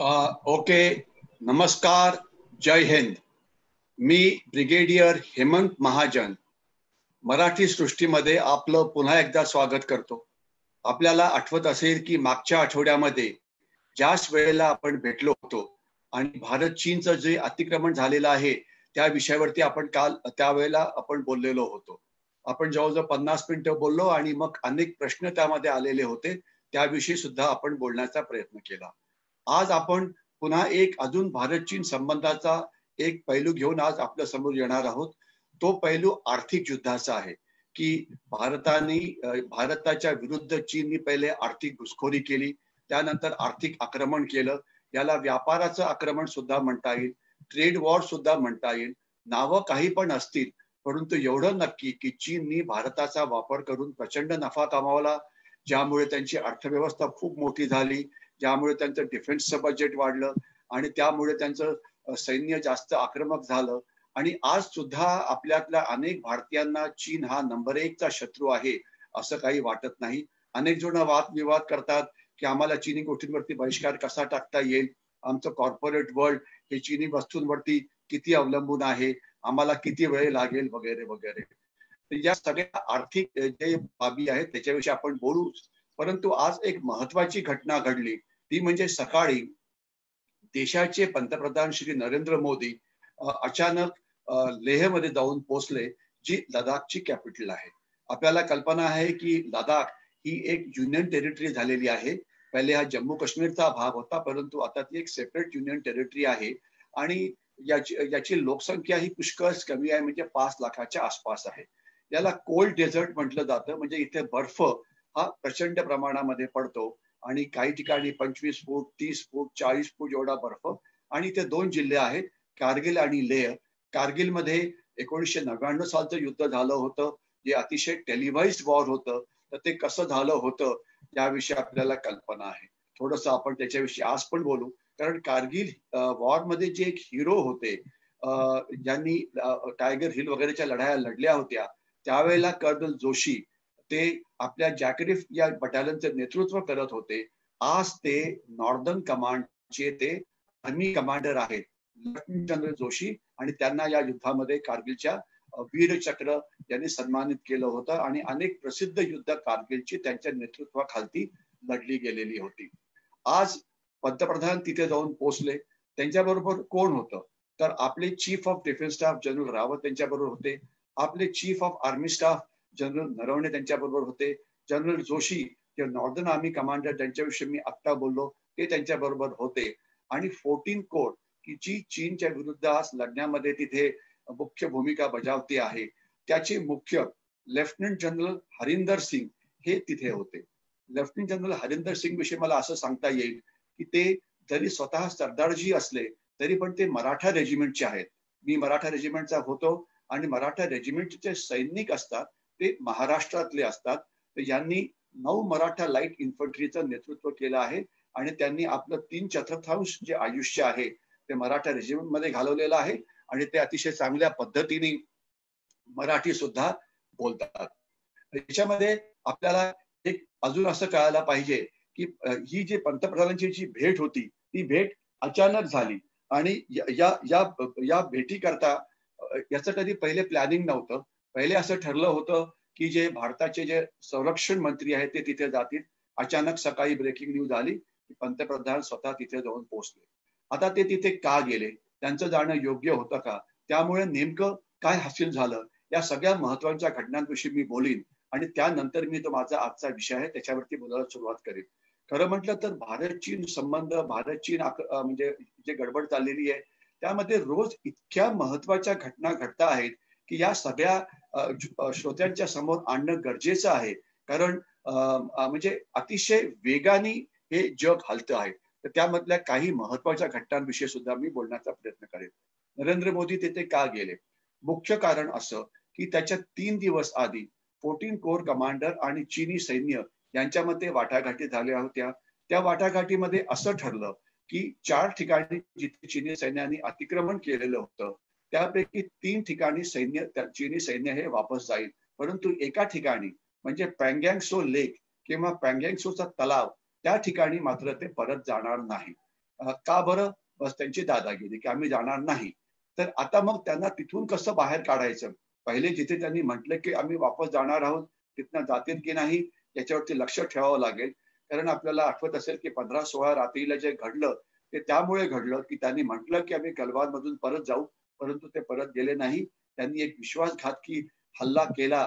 Okay. नमस्कार. जय हिंद. मी brigadier Hemant Mahajan Marathi सृष्टीमध्ये आपलं पुन्हा एकदा स्वागत करतो. आपल्याला आठवत असेल की मागच्या आठवड्यामध्ये ज्याच वेळेला आपण भेटलो होतो आणि भारत चीनचं जे अतिक्रमण झालेलं आहे त्या विषयावरती आपण काल त्यावेळेला आपण बोललेलो होतो. आपण जवळजवळ 50 मिनिटं बोललो आणि मग अनेक प्रश्न त्यामध्ये आलेले होते. त्याविषयी सुद्धा आपण बोलण्याचा प्रयत्न केला. आज आपण पुन्हा एक अजून भारत चीन संबंधाचा एक पैलू घेऊन आज आपल्या समोर येणार आहोत. तो पैलू आर्थिक युद्धाचा आहे की भारताच्या विरुद्ध चीननी पहिले आर्थिक घुसखोरी केली, त्यानंतर आर्थिक आक्रमण केलं. याला व्यापाराचं आक्रमण सुद्धा म्हणता येईल, ट्रेड वॉर सुद्धा म्हणता येईल. नावं काही पण असतील, परंतु एवढं नक्की की चीननी भारताचा वापर करून प्रचंड नफा कमावला, ज्यामुळे त्यांची अर्थव्यवस्था खूप मोठी झाली, ज्यामुळे त्यांचं डिफेन्सचं बजेट वाढलं आणि त्यामुळे त्यांचं सैन्य जास्त आक्रमक झालं. आणि आज सुद्धा आपल्यातल्या अनेक भारतीयांना चीन हा नंबर 1 चा शत्रू आहे असं काही वाटत नाही. अनेक जण वादविवाद करतात की आम्हाला चीनी गोष्टींवरती बहिष्कार कसा टाकता येईल, आमचं कॉर्पोरेट वर्ल्ड हे चीनी वस्तूंवरती किती अवलंबून आहे, आम्हाला किती वेळ लागेल वगैरे वगैरे. या सगळ्या आर्थिक जे बाबी आहेत त्याच्याविषयी आपण बोलूच. परंतु आज एक महत्वाची घटना घडली, ती म्हणजे सकाळी देशाचे पंतप्रधान श्री नरेंद्र मोदी अचानक लेहमध्ये जाऊन पोहोचले, जी लडाखची कॅपिटल आहे. आपल्याला कल्पना आहे की लडाख ही एक युनियन टेरिटरी झालेली आहे. पहिले हा जम्मू काश्मीरचा भाग होता, परंतु आता ती एक सेपरेट युनियन टेरिटरी आहे आणि याची लोकसंख्या ही पुष्कळ कमी आहे, म्हणजे 5 लाखाच्या आसपास आहे. याला कोल्ड डेझर्ट म्हटलं जातं, म्हणजे इथे बर्फ हा प्रचंड प्रमाणामध्ये पडतो आणि काही ठिकाणी 25 फूट, 30 फूट, 40 फूट एवढा बर्फ. आणि इथे 2 जिल्हे आहेत, कारगिल आणि लेह. कारगिलमध्ये 1999 सालचं युद्ध झालं होतं, जे अतिशय टेलिव्हाइज्ड वॉर होतं. तर ते कसं झालं होतं याविषयी आपल्याला कल्पना आहे. थोडंसं आपण त्याच्याविषयी आज पण बोलू, कारण कारगिल वॉर मध्ये जे एक हिरो होते, ज्यांनी टायगर हिल वगैरेच्या लढाया लढल्या होत्या, त्यावेळेला कर्नल जोशी ते आपल्या जॅकरिफ या बटालियनचे नेतृत्व करत होते. आज ते नॉर्दर्न कमांडचे ते आर्मी कमांडर आहेत, लेफ्टनंट जनरल जोशी. आणि त्यांना या युद्धामध्ये कारगिलच्या वीर चक्र यांनी सन्मानित केलं होतं आणि अनेक प्रसिद्ध युद्ध कारगिलची त्यांच्या नेतृत्वाखाली लढली गेलेली होती. आज पंतप्रधान तिथे जाऊन पोहोचले. त्यांच्याबरोबर कोण होतं, तर आपले chief of defence staff general Rawat त्यांच्याबरोबर होते, आपले chief of army staff general Naravane त्यांच्याबरोबर होते, जनरल जोशी जे नॉर्दर्न आर्मी कमांडर ज्यांच्याविषयी मी आत्ता बोललो ते त्यांच्याबरोबर होते. आणि 14 कोर की जी चीनच्या विरुद्ध आज लढण्यामध्ये तिथे मुख्य भूमिका बजावते आहे, त्याचे मुख्य लेफ्टनंट जनरल हरिंदर सिंग हे तिथे होते. लेफ्टनंट जनरल हरिंदर सिंग विषयी मला असं सांगता येईल की ते जरी स्वतः सरदारजी असले तरी पण ते मराठा रेजिमेंटचे आहेत. मी मराठा रेजिमेंटचा होतो आणि मराठा रेजिमेंटचे सैनिक असतात ते महाराष्ट्रातले असतात. तर यांनी 9 मराठा लाईट इन्फंट्रीचं नेतृत्व केलं आहे आणि त्यांनी आपलं 3/4 जे आयुष्य आहे ते मराठा रेजिमेंट मध्ये घालवलेलं आहे आणि ते अतिशय चांगल्या पद्धतीने मराठी सुद्धा बोलतात. याच्यामध्ये आपल्याला एक अजून असं कळायला पाहिजे की ही जी पंतप्रधानांची जी भेट होती ती भेट अचानक झाली आणि या भेटी करता याचं कधी पहिले प्लॅनिंग नव्हतं. पहिले असं ठरलं होतं की जे भारताचे जे संरक्षण मंत्री आहेत ते तिथे जातील. अचानक सकाळी ब्रेकिंग न्यूज आली की पंतप्रधान स्वतः तिथे जाऊन पोहोचले. आता ते तिथे का गेले, त्यांचं जाणं योग्य होतं का, त्यामुळे नेमकं काय हासिल झालं, या सगळ्या महत्वाच्या घटनांविषयी मी बोलीन आणि त्यानंतर मी तो माझा आजचा विषय आहे त्याच्यावरती बोलायला सुरुवात करेन. खरं म्हटलं तर भारत चीन संबंध, भारत चीन म्हणजे जे गडबड चाललेली आहे त्यामध्ये रोज इतक्या महत्वाच्या घटना घडता आहेत की या सगळ्या श्रोत्यांच्या समोर आणणं गरजेचं आहे. कारण म्हणजे अतिशय वेगाने हे जग हलतं आहे. तर त्यामधल्या काही महत्वाच्या घटनांविषयी सुद्धा मी बोलण्याचा प्रयत्न करेन. नरेंद्र मोदी तिथे का गेले, मुख्य कारण असं की त्याच्या 3 दिवस आधी 14 कोर कमांडर आणि चीनी सैन्य यांच्यामध्ये वाटाघाटी झाल्या होत्या. त्या वाटाघाटीमध्ये असं ठरलं की 4 ठिकाणी जिथे चीनी सैन्याने अतिक्रमण केलेलं होतं त्यापैकी 3 ठिकाणी चीनी सैन्य हे वापस जाईल, परंतु एका ठिकाणी म्हणजे पँगँगसो लेक किंवा पँगँगसोचा तलाव त्या ठिकाणी मात्र ते परत जाणार नाही. का बरं? बस त्यांची दादागिरी की आम्ही जाणार नाही. तर आता मग त्यांना तिथून कसं बाहेर काढायचं? पहिले जिथे त्यांनी म्हटलं की आम्ही वापस जाणार आहोत, तिथनं जातील की नाही याच्यावरती लक्ष ठेवावं लागेल. कारण आपल्याला आठवत असेल की 15-16 रात्रीला जे घडलं ते त्यामुळे घडलं की त्यांनी म्हटलं की आम्ही गलवानमधून परत जाऊ, परंतु ते परत गेले नाही. त्यांनी एक विश्वासघातकी हल्ला केला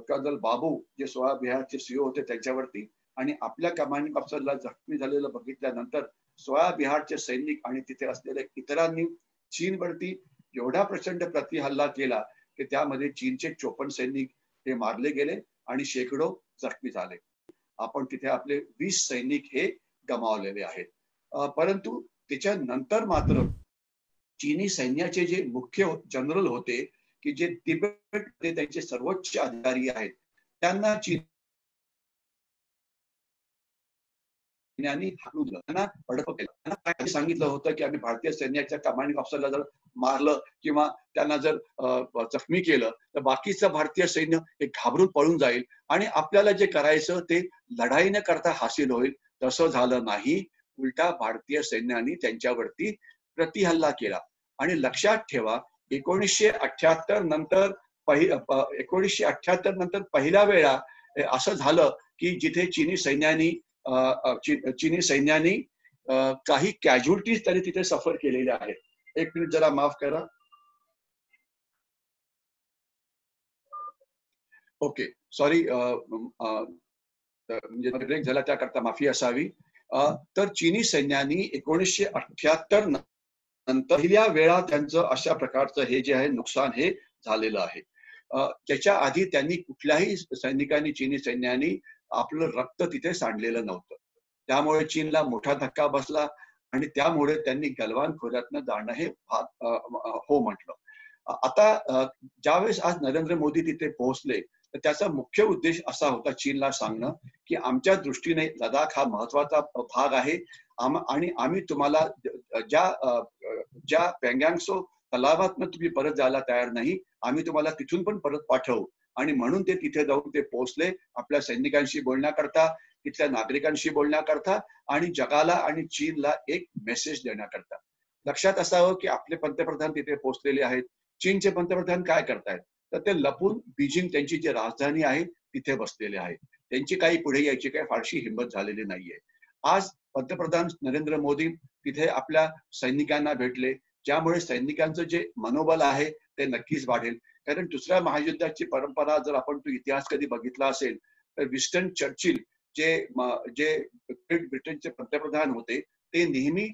कर्नल बाबू जे 16 बिहारचे सीओ होते त्यांच्यावरती आणि आपल्या कमांडिंग अफसरला जखमी झालेलं बघितल्यानंतर 16 बिहारचे सैनिक आणि तिथे असलेल्या इतरांनी चीनवरती एवढा प्रचंड प्रतिहल्ला केला की त्यामध्ये चीनचे 54 सैनिक हे मारले गेले आणि शेकडो जखमी झाले. आपण तिथे आपले 20 सैनिक हे गमावलेले आहेत. परंतु त्याच्यानंतर मात्र चीनी सैन्याचे जे मुख्य जनरल होते की जे तिबेटमध्ये त्यांचे सर्वोच्च अधिकारी आहेत त्यांना चीनी हाकलून दिलं, त्यांना बडतर्फ केलं. त्यांना काय सांगितलं होतं की आम्ही भारतीय सैन्याच्या कमांडिंग अफसरला जर मारलं किंवा त्यांना जर जखमी केलं तर बाकीचं भारतीय सैन्य हे घाबरून पळून जाईल आणि आपल्याला जे करायचं ते लढाई न करता हासिल होईल. तसं झालं नाही. उलटा भारतीय सैन्याने त्यांच्यावरती प्रतिहल्ला केला. आणि लक्षात ठेवा 1978 नंतर 1978 नंतर पहिल्या वेळा असं झालं की जिथे चीनी सैन्यानी काही कॅज्युअलिटीज त्यांनी तिथे सफर केलेल्या आहेत. एक मिनिट जरा माफ करा. ओके सॉरी म्हणजे ब्रेक झाला त्याकरता माफी असावी. तर चीनी सैन्यानी 1978 नंतर पहिल्या वेळा त्यांचं अशा प्रकारचं हे जे आहे नुकसान हे झालेलं आहे. त्याच्या आधी त्यांनी कुठल्याही सैनिकांनी चीनी सैन्यानी आपलं रक्त तिथे सांडलेलं नव्हतं. त्यामुळे चीनला मोठा धक्का बसला आणि त्यामुळे त्यांनी गलवान खोऱ्यातनं जाणं हे हो म्हटलं. आता ज्यावेळेस आज नरेंद्र मोदी तिथे पोहोचले तर त्याचा मुख्य उद्देश असा होता चीनला सांगणं की आमच्या दृष्टीने लडाख हा महत्वाचा भाग आहे आणि आम्ही तुम्हाला ज्या पेंगँगसो तलावातनं तुम्ही परत जायला तयार नाही, आम्ही तुम्हाला तिथून पण परत पाठवू. आणि म्हणून ते तिथे जाऊन ते पोहोचले आपल्या सैनिकांशी बोलण्याकरता, तिथल्या नागरिकांशी बोलण्याकरता आणि जगाला आणि चीनला एक मेसेज देण्याकरता. लक्षात असावं की आपले पंतप्रधान तिथे पोहोचलेले आहेत. चीनचे पंतप्रधान काय करतायत तर ते लपून बीजिंग त्यांची जी राजधानी आहे तिथे बसलेले आहेत. त्यांची काही पुढे यायची काही फारशी हिंमत झालेली नाहीये. आज पंतप्रधान नरेंद्र मोदी तिथे आपल्या सैनिकांना भेटले, ज्यामुळे सैनिकांचं जे मनोबल आहे ते नक्कीच वाढेल. कारण दुसऱ्या महायुद्धाची परंपरा जर आपण तो इतिहास कधी बघितला असेल तर विन्स्टन चर्चिल जे ग्रेट ब्रिटनचे पंतप्रधान होते ते नेहमी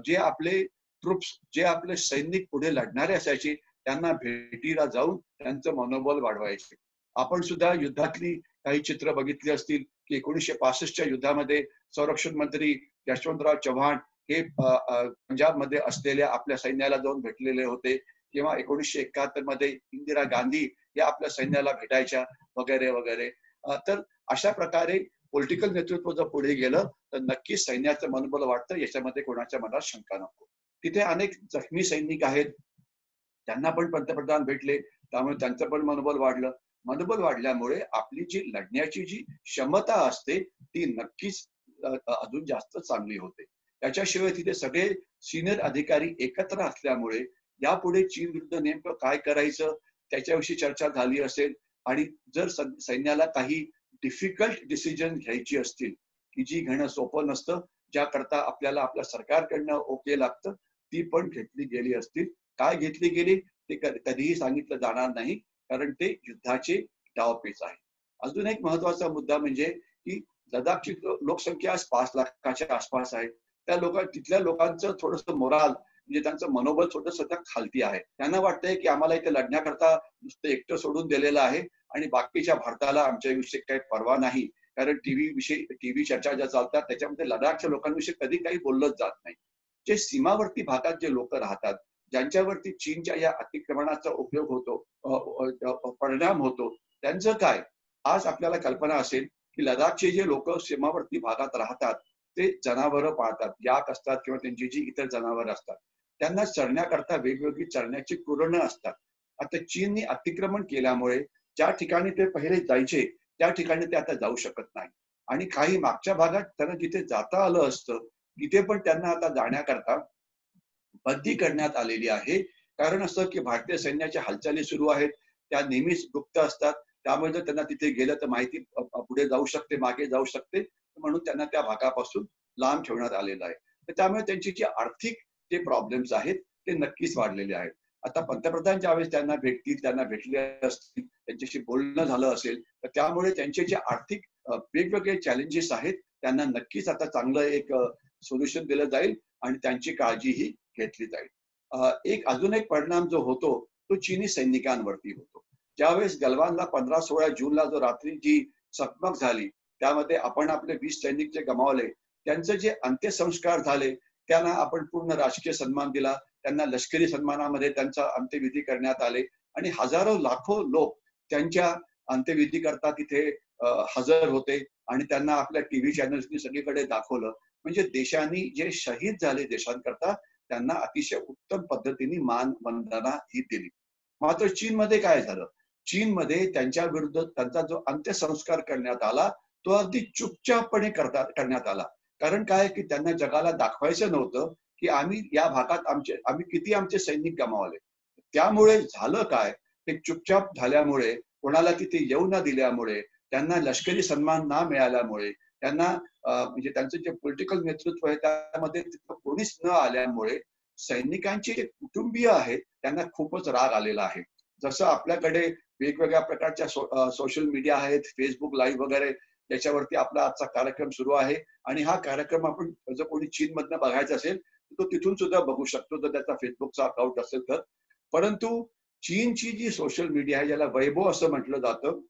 जे आपले ट्रुप्स जे आपले सैनिक पुढे लढणारे असायचे त्यांना भेटीला जाऊन त्यांचं मनोबल वाढवायचे. आपण सुद्धा युद्धातली काही चित्र बघितली असतील की 1965च्या युद्धामध्ये संरक्षण मंत्री यशवंतराव चव्हाण हे पंजाबमध्ये असलेल्या आपल्या सैन्याला जाऊन भेटलेले होते किंवा 1971 मध्ये इंदिरा गांधी या आपल्या सैन्याला भेटायच्या वगैरे वगैरे. तर अशा प्रकारे पॉलिटिकल नेतृत्व जर पुढे गेलं तर नक्कीच सैन्याचं मनोबल वाढतं, याच्यामध्ये कोणाच्या मनात शंका नको. तिथे अनेक जखमी सैनिक आहेत, त्यांना पण पंतप्रधान भेटले, त्यामुळे त्यांचं पण मनोबल वाढलं. मनोबल वाढल्यामुळे आपली जी लढण्याची जी क्षमता असते ती नक्कीच अजून जास्त चांगली होते. त्याच्याशिवाय तिथे सगळे सिनियर अधिकारी एकत्र असल्यामुळे यापुढे चीन विरुद्ध नेमकं काय करायचं त्याच्याविषयी चर्चा झाली असेल आणि जर सैन्याला काही डिफिकल्ट डिसिजन घ्यायची असतील की जी घेणं सोपं नसतं, ज्याकरता आपल्याला आपल्या सरकारकडनं ओके लागतं, ती पण घेतली गेली असतील. काय घेतली गेली ते कधीही सांगितलं जाणार नाही, कारण ते युद्धाचे डावपेच आहे. अजून एक महत्वाचा मुद्दा म्हणजे की लडाखची लोकसंख्या 5 लाखाच्या आसपास आहे. तिथल्या लोकांचं थोडंसं मोराल म्हणजे त्यांचं मनोबल थोडंसं खालती आहे. त्यांना वाटतंय की आम्हाला इथे लढण्याकरता नुसतं एकटं सोडून दिलेलं आहे आणि बाकीच्या भारताला आमच्याविषयी काही पर्वा नाही. कारण टीव्ही चर्चा ज्या चालतात त्याच्यामध्ये लडाखच्या लोकांविषयी कधी काही बोललंच जात नाही. जे सीमावर्ती भागात जे लोक राहतात, ज्यांच्यावरती चीनच्या या अतिक्रमणाचा उपयोग होतो, परिणाम होतो, त्यांचं काय? आज आपल्याला कल्पना असेल की लडाखचे जे लोक सीमावर्ती भागात राहतात ते जनावरं पाळतात, याक असतात किंवा त्यांची जी इतर जनावरं असतात, त्यांना चरण्याकरता वेगवेगळी चरण्याची कुरणं असतात. आता चीनने अतिक्रमण केल्यामुळे ज्या ठिकाणी ते पहिले जायचे त्या ठिकाणी ते आता जाऊ शकत नाही आणि काही मागच्या भागात त्यांना जिथे जाता आलं असतं तिथे पण त्यांना आता जाण्याकरता बंदी करण्यात आलेली आहे. कारण असं की भारतीय सैन्याच्या हालचाली सुरू आहेत, त्या नेहमीच गुप्त असतात. त्यामुळे जर त्यांना तिथे गेलं तर माहिती पुढे जाऊ शकते, मागे जाऊ शकते, म्हणून त्यांना त्या भागापासून लांब ठेवण्यात आलेलं आहे. तर त्यामुळे त्यांची जी आर्थिक जे प्रॉब्लेम्स आहेत ते नक्कीच वाढलेले आहेत. आता पंतप्रधान ज्यावेळेस त्यांना भेटतील, त्यांना भेटले असतील, त्यांच्याशी बोलणं झालं असेल, तर त्यामुळे त्यांचे जे आर्थिक वेगवेगळे चॅलेंजेस आहेत त्यांना नक्कीच आता चांगलं एक सोल्युशन दिलं जाईल आणि त्यांची काळजीही घेतली जाईल. एक अजून एक परिणाम जो होतो तो चीनी सैनिकांवरती होतो. ज्यावेळेस गलवानला 15-16 जूनला जो रात्री जी चकमक झाली, त्यामध्ये आपण आपले 20 सैनिक जे गमावले, त्यांचे जे अंत्यसंस्कार झाले, त्यांना आपण पूर्ण राजकीय सन्मान दिला. त्यांना लष्करी सन्मानामध्ये त्यांचा अंत्यविधी करण्यात आले आणि हजारो लाखो लोक त्यांच्या अंत्यविधी करता तिथे हजर होते आणि त्यांना आपल्या टीव्ही चॅनल्सनी सगळीकडे दाखवलं. म्हणजे देशांनी जे शहीद झाले देशांकरता त्यांना अतिशय उत्तम पद्धतीने मान वंदना ही दिली. मात्र चीनमध्ये काय झालं? चीनमध्ये त्यांच्या विरुद्ध त्यांचा जो अंत्यसंस्कार करण्यात आला तो अगदी चुपचापपणे करण्यात आला. कारण काय की त्यांना जगाला दाखवायचं नव्हतं की आम्ही या भागात आम्ही किती आमचे सैनिक गमावले. त्यामुळे झालं काय, ते चुपचाप झाल्यामुळे, कोणाला तिथे येऊ न दिल्यामुळे, त्यांना लष्करी सन्मान न मिळाल्यामुळे, त्यांना म्हणजे त्यांचं जे पॉलिटिकल नेतृत्व आहे त्यामध्ये तिथं कोणीच न आल्यामुळे सैनिकांचे जे कुटुंबीय आहेत त्यांना खूपच राग आलेला आहे. जसं आपल्याकडे वेगवेगळ्या प्रकारच्या सोशल मीडिया आहेत, फेसबुक लाईव्ह वगैरे, याच्यावरती आपला आजचा कार्यक्रम सुरू आहे आणि हा कार्यक्रम आपण जर कोणी चीनमधनं बघायचा असेल तर तो तिथून सुद्धा बघू शकतो जर त्याचा फेसबुकचा अकाउंट असेल तर. परंतु चीनची जी सोशल मीडिया आहे, ज्याला वैभव असं म्हटलं जातं,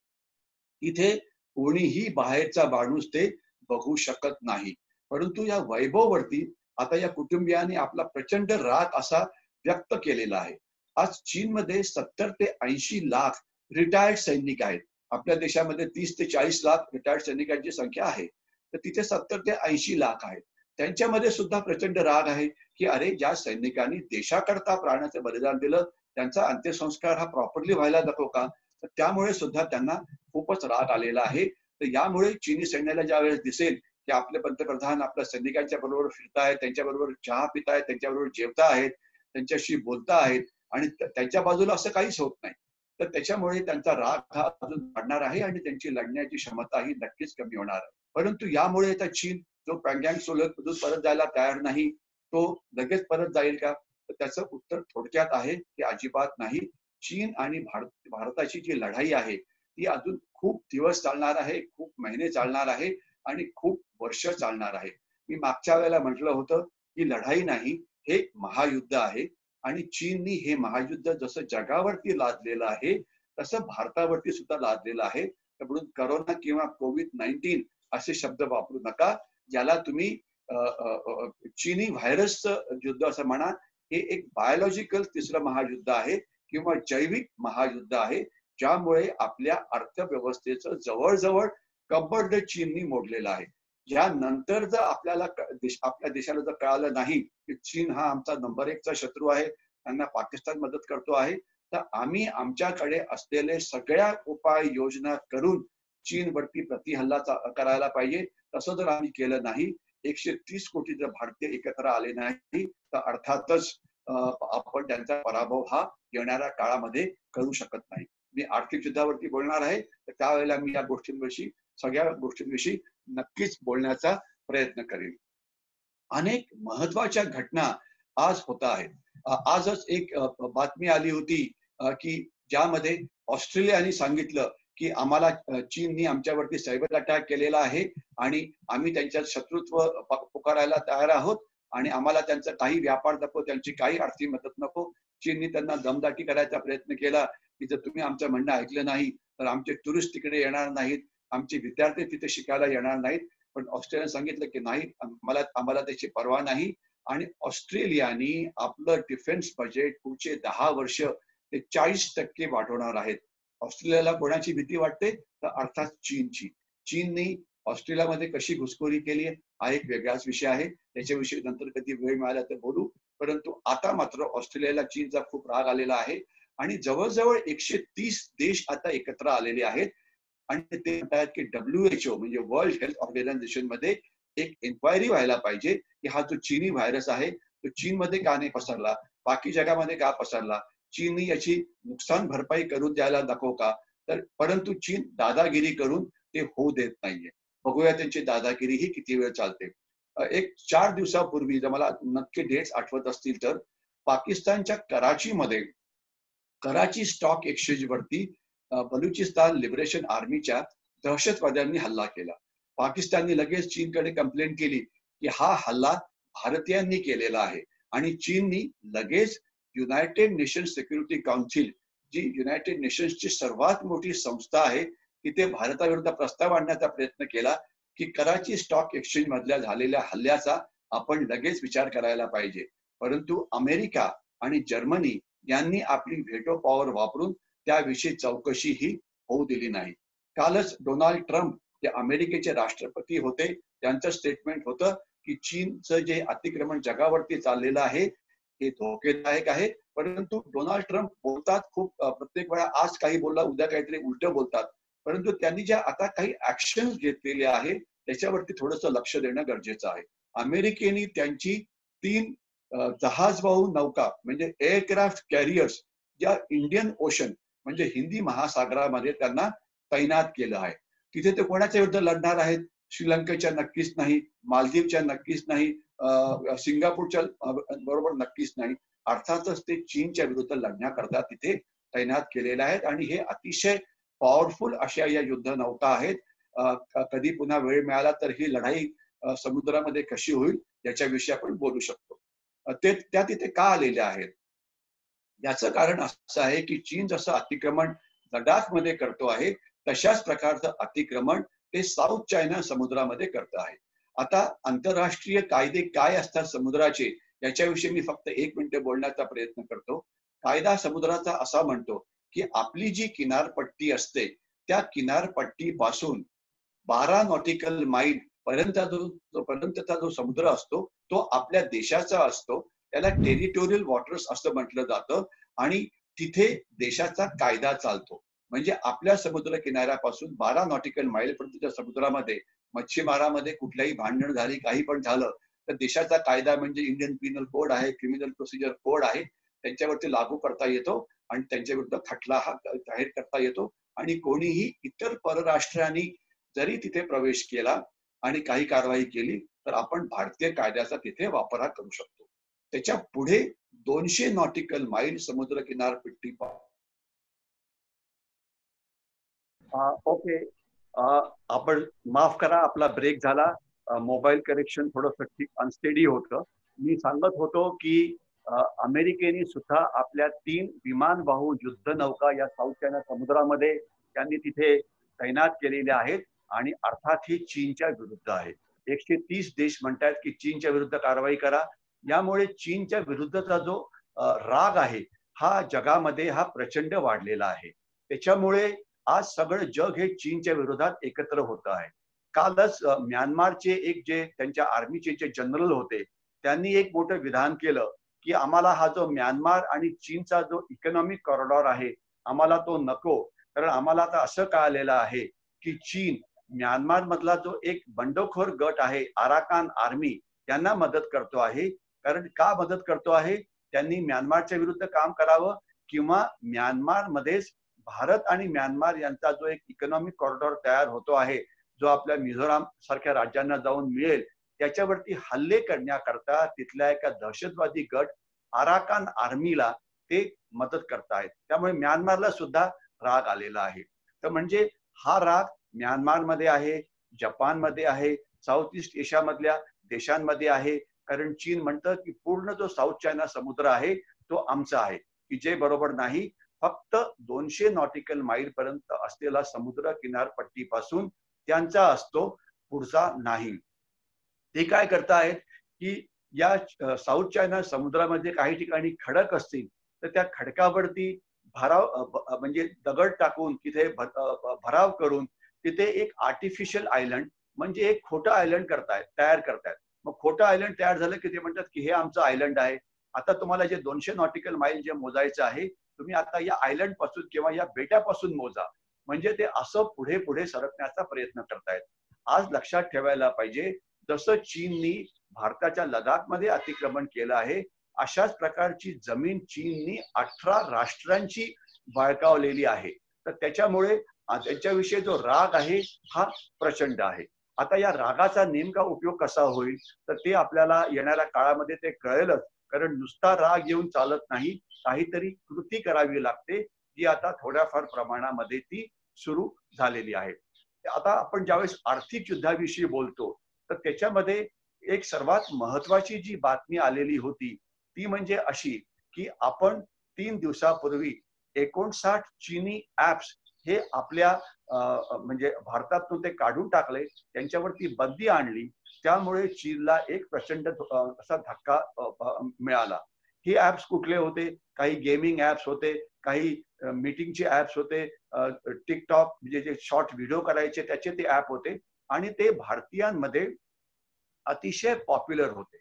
इथे कोणीही बाहेरचा माणूस ते बघू शकत नाही. परंतु या वैभववरती आता या कुटुंबियांनी आपला प्रचंड राग असा व्यक्त केलेला आहे. आज चीनमध्ये 70 ते 80 लाख रिटायर्ड सैनिक आहेत. आपल्या देशामध्ये 30 ते 40 लाख रिटायर्ड सैनिकांची संख्या आहे. तर तिथे 70 ते 80 लाख आहेत. त्यांच्यामध्ये सुद्धा प्रचंड राग आहे की अरे, ज्या सैनिकांनी देशाकरता प्राणाचं बलिदान दिलं त्यांचा अंत्यसंस्कार हा प्रॉपरली व्हायला नको का? तर त्यामुळे सुद्धा त्यांना खूपच राग आलेला आहे. तर यामुळे चीनी सैन्याला ज्यावेळेस दिसेल की आपले पंतप्रधान आपल्या सैनिकांच्या बरोबर फिरतायत, त्यांच्याबरोबर चहा पितायत, त्यांच्याबरोबर जेवता आहेत, त्यांच्याशी बोलता आहेत आणि त्यांच्या बाजूला असं काहीच होत नाही, तर त्याच्यामुळे त्यांचा राग हा अजून वाढणार आहे आणि त्यांची लढण्याची क्षमता ही नक्कीच कमी होणार आहे. परंतु यामुळे आता चीन जो प्यांगयांग सोलमधून परत जायला तयार नाही, तो लगेच परत जाईल का? तर त्याचं उत्तर थोडक्यात आहे की अजिबात नाही. चीन आणि भारताची जी लढाई आहे ती अजून खूप दिवस चालणार आहे, खूप महिने चालणार आहे आणि खूप वर्ष चालणार आहे. मी मागच्या वेळेला म्हटलं होतं की लढाई नाही, हे महायुद्ध आहे आणि चीननी हे महायुद्ध जसं जगावरती लादलेलं आहे तसं भारतावरती सुद्धा लादलेलं आहे. म्हणून करोना किंवा कोविड-19 असे शब्द वापरू नका. ज्याला तुम्ही चीनी व्हायरसचं युद्ध असं म्हणा. हे एक बायोलॉजिकल तिसरं महायुद्ध आहे किंवा जैविक महायुद्ध आहे, ज्यामुळे आपल्या अर्थव्यवस्थेचं जवळजवळ कंबरड चीननी मोडलेलं आहे. यानंतर जर आपल्याला आपल्या देशाला जर कळालं नाही की चीन हा आमचा नंबर 1 चा शत्रू आहे, त्यांना पाकिस्तान मदत करतो आहे, तर आम्ही आमच्याकडे असलेले सगळ्या उपाय योजना करून चीनवरती प्रतिहल्ला करायला पाहिजे. तसं जर आम्ही केलं नाही, 130 कोटी जर भारतीय एकत्र आले नाही, तर अर्थातच आपण त्यांचा पराभव हा येणाऱ्या काळामध्ये करू शकत नाही. मी आर्थिक युद्धावरती बोलणार आहे, तर त्यावेळेला मी या गोष्टींविषयी, सगळ्या गोष्टींविषयी नक्कीच बोलण्याचा प्रयत्न करेन. अनेक महत्वाच्या घटना आज होत आहेत. आजच एक बातमी आली होती की ज्यामध्ये ऑस्ट्रेलियाने सांगितलं की आम्हाला चीननी आमच्यावरती सायबर अटॅक केलेला आहे आणि आम्ही त्यांच्यात शत्रुत्व पुकारायला तयार आहोत आणि आम्हाला त्यांचा काही व्यापार नको, त्यांची काही आर्थिक मदत नको. चीननी त्यांना दमदाटी करायचा प्रयत्न केला की जर तुम्ही आमचं म्हणणं ऐकलं नाही तर आमचे टुरिस्ट तिकडे येणार नाहीत, आमचे विद्यार्थी तिथे शिकायला येणार नाहीत. पण ऑस्ट्रेलियाने सांगितलं की नाही, आम्हाला त्याची पर्वा नाही आणि ऑस्ट्रेलियानी आपलं डिफेन्स बजेट पुढचे 10 वर्ष ते 40% वाढवणार आहेत. ऑस्ट्रेलियाला कोणाची भीती वाटते? तर अर्थात चीनची. चीननी ऑस्ट्रेलियामध्ये कशी घुसखोरी केली हा एक वेगळाच विषय आहे. त्याच्याविषयी नंतर कधी वेळ मिळाला तर बोलू. परंतु आता मात्र ऑस्ट्रेलियाला चीनचा खूप राग आलेला आहे आणि जवळजवळ 130 देश आता एकत्र आलेले आहेत आणि ते म्हणतात की WHO म्हणजे वर्ल्ड हेल्थ ऑर्गनायझेशन मध्ये एक इन्क्वायरी व्हायला पाहिजे की हा जो चीनी व्हायरस आहे तो चीनमध्ये का नाही पसरला, बाकी जगामध्ये का पसरला, चीननी याची नुकसान भरपाई करून द्यायला नको का. तर परंतु चीन दादागिरी करून ते होऊ देत नाहीये. बघूया त्यांची दादागिरी ही किती वेळ चालते. एक 4 दिवसापूर्वी जर मला नक्की डेट्स आठवत असतील तर पाकिस्तानच्या कराचीमध्ये कराची स्टॉक एक्सचेंज वरती बलुचिस्तान लिबरेशन आर्मीच्या दहशतवाद्यांनी हल्ला केला. पाकिस्तानने लगेच चीनकडे कंप्लेंट केली की हा हल्ला भारतीयांनी केलेला आहे आणि चीननी लगेच युनायटेड नेशन सिक्युरिटी काउन्सिल, जी युनायटेड नेशन्सची सर्वात मोठी संस्था आहे, तिथे भारताविरुद्ध प्रस्ताव आणण्याचा प्रयत्न केला की कराची स्टॉक एक्सचेंज मधल्या झालेल्या हल्ल्याचा आपण लगेच विचार करायला पाहिजे. परंतु अमेरिका आणि जर्मनी यांनी आपली व्हेटो पॉवर वापरून त्याविषयी चौकशी ही होऊ दिली नाही. कालच डोनाल्ड ट्रम्प जे अमेरिकेचे राष्ट्रपती होते, त्यांचं स्टेटमेंट होतं की चीनचं जे अतिक्रमण जगावरती चाललेलं आहे हे धोकेदायक आहे. परंतु डोनाल्ड ट्रम्प बोलतात खूप प्रत्येक वेळा आज काही बोलला उद्या काहीतरी उलट बोलतात. परंतु त्यांनी ज्या आता काही ऍक्शन्स घेतलेले आहे त्याच्यावरती थोडंसं लक्ष देणं गरजेचं आहे. अमेरिकेने त्यांची 3 जहाजवाहू नौका म्हणजे एअरक्राफ्ट कॅरियर्स ज्या इंडियन ओशन म्हणजे हिंदी महासागरामध्ये त्यांना तैनात केलं आहे. तिथे ते कोणाच्या विरुद्ध लढणार आहेत? श्रीलंकेच्या नक्कीच नाही, मालदीवच्या नक्कीच नाही, सिंगापूरच्या बरोबर नक्कीच नाही. अर्थातच ते चीनच्या विरुद्ध लढण्याकरता तिथे तैनात केलेले आहेत आणि हे अतिशय पॉवरफुल अशा या युद्ध नौका आहेत. कधी पुन्हा वेळ मिळाला तर ही लढाई समुद्रामध्ये कशी होईल याच्याविषयी आपण बोलू शकतो. ते त्या तिथे का आलेल्या आहेत? याचं कारण असं आहे की चीन जसं अतिक्रमण लडाखमध्ये करतो आहे तशाच प्रकारचं अतिक्रमण ते साऊथ चायना समुद्रामध्ये करत आहे. आता आंतरराष्ट्रीय कायदे काय असतात समुद्राचे याच्याविषयी मी फक्त 1 मिनिट बोलण्याचा प्रयत्न करतो. कायदा समुद्राचा असा म्हणतो की आपली जी किनारपट्टी असते त्या किनारपट्टीपासून 12 नॉटिकल माईल पर्यंतचा जो समुद्र असतो तो आपल्या देशाचा असतो. त्याला टेरिटोरियल वॉटर्स असं म्हटलं जातं आणि तिथे देशाचा कायदा चालतो. म्हणजे आपल्या समुद्र किनाऱ्यापासून 12 नॉटिकल माईल पर्यंतच्या समुद्रामध्ये मच्छीमारामध्ये कुठल्याही भांडण झाली, काही पण झालं तर देशाचा कायदा म्हणजे इंडियन पिनल कोड आहे, क्रिमिनल प्रोसिजर कोड आहे, त्यांच्यावरती लागू करता येतो आणि त्यांच्या विरुद्ध खटला हा जाहीर करता येतो. आणि कोणीही इतर परराष्ट्रांनी जरी तिथे प्रवेश केला आणि काही कारवाई केली तर आपण भारतीय कायद्याचा तिथे वापर करू शकतो. त्याच्या पुढे 200 नॉटिकल माईल समुद्र किनारपट्टी. ओके, आपण माफ करा, आपला ब्रेक झाला. मोबाईल कनेक्शन थोडंसं ठीक अनस्टेडी होतं. मी सांगत होतो की अमेरिकेने सुद्धा आपल्या 3 विमानवाहू युद्ध नौका या साऊथ चायना समुद्रामध्ये त्यांनी तिथे तैनात केलेल्या आहेत आणि अर्थात ही चीनच्या विरुद्ध आहे. 130 देश म्हणतात की चीनच्या विरुद्ध कारवाई करा. यामुळे चीनच्या विरुद्धचा जो राग आहे हा जगामध्ये हा प्रचंड वाढलेला आहे. त्याच्यामुळे आज सगळं जग हे चीनच्या विरोधात एकत्र होत आहे. कालच म्यानमारचे एक जे त्यांच्या आर्मीचे जे जनरल होते त्यांनी एक मोठं विधान केलं की आम्हाला हा जो म्यानमार आणि चीनचा जो इकॉनॉमिक कॉरिडॉर आहे आम्हाला तो नको. कारण आम्हाला आता असं कळालेलं आहे की चीन म्यानमार मधला जो एक बंडखोर गट आहे आराकान आर्मी त्यांना मदत करतो आहे. कारण का मदत करतो आहे? त्यांनी म्यानमारच्या विरुद्ध काम करावं किंवा म्यानमार मध्येच भारत आणि म्यानमार यांचा जो एक इकॉनॉमिक कॉरिडॉर तयार होतो आहे जो आपल्या मिझोराम सारख्या राज्यांना जाऊन मिळेल त्याच्यावरती हल्ले करण्याकरता तिथल्या एका दहशतवादी गट आराकान आर्मीला ते मदत करतायत. त्यामुळे म्यानमारला सुद्धा राग आलेला आहे. तर म्हणजे हा राग म्यानमारमध्ये आहे, जपानमध्ये आहे, साऊथ ईस्ट एशियामधल्या देशांमध्ये आहे. कारण चीन म्हणतं की पूर्ण जो साऊथ चायना समुद्र आहे तो आमचा आहे, की जे बरोबर नाही. फक्त 200 नॉटिकल माईल पर्यंत असलेला समुद्र किनारपट्टीपासून त्यांचा असतो, पुढचा नाही. ते काय करतायत की या साऊथ चायना समुद्रामध्ये काही ठिकाणी खडक असतील तर त्या खडकावरती भराव म्हणजे दगड टाकून तिथे भराव करून तिथे एक आर्टिफिशियल आयलंड म्हणजे एक खोटं आयलंड तयार करतायत. मग खोटं आयलंड तयार झालं की ते म्हणतात की हे आमचं आयलंड आहे. आता तुम्हाला जे 200 नॉटिकल माईल जे मोजायचं आहे तुम्ही आता या आयलंड पासून किंवा या बेटापासून मोजा. म्हणजे ते असं पुढे पुढे सरकण्याचा प्रयत्न करतायत. आज लक्षात ठेवायला पाहिजे जसं चीननी भारताच्या लडाखमध्ये अतिक्रमण केलं आहे, अशाच प्रकारची जमीन चीननी 18 राष्ट्रांची बळकावलेली आहे. तर त्याच्यामुळे त्यांच्याविषयी जो राग आहे हा प्रचंड आहे. आता या रागाचा नेमका उपयोग कसा होईल तर ते आपल्याला येणाऱ्या काळामध्ये ते कळेलच. कारण नुसता राग येऊन चालत नाही, काहीतरी कृती करावी लागते, जी आता थोड्याफार प्रमाणामध्ये ती सुरू झालेली आहे. आता आपण ज्यावेळेस आर्थिक युद्धाविषयी बोलतो तर त्याच्यामध्ये एक सर्वात महत्वाची जी बातमी आलेली होती ती म्हणजे अशी की आपण 3 दिवसापूर्वी 59 चीनी ऍप्स हे आपल्या म्हणजे भारतातून ते काढून टाकले, त्यांच्यावरती बंदी आणली. त्यामुळे चीनला एक प्रचंड असा धक्का मिळाला. हे ऍप्स कुठले होते? काही गेमिंग ऍप्स होते, काही मीटिंगचे ऍप्स होते, टिकटॉक म्हणजे जे शॉर्ट व्हिडिओ करायचे त्याचे ते ऍप होते आणि ते भारतीयांमध्ये अतिशय पॉप्युलर होते.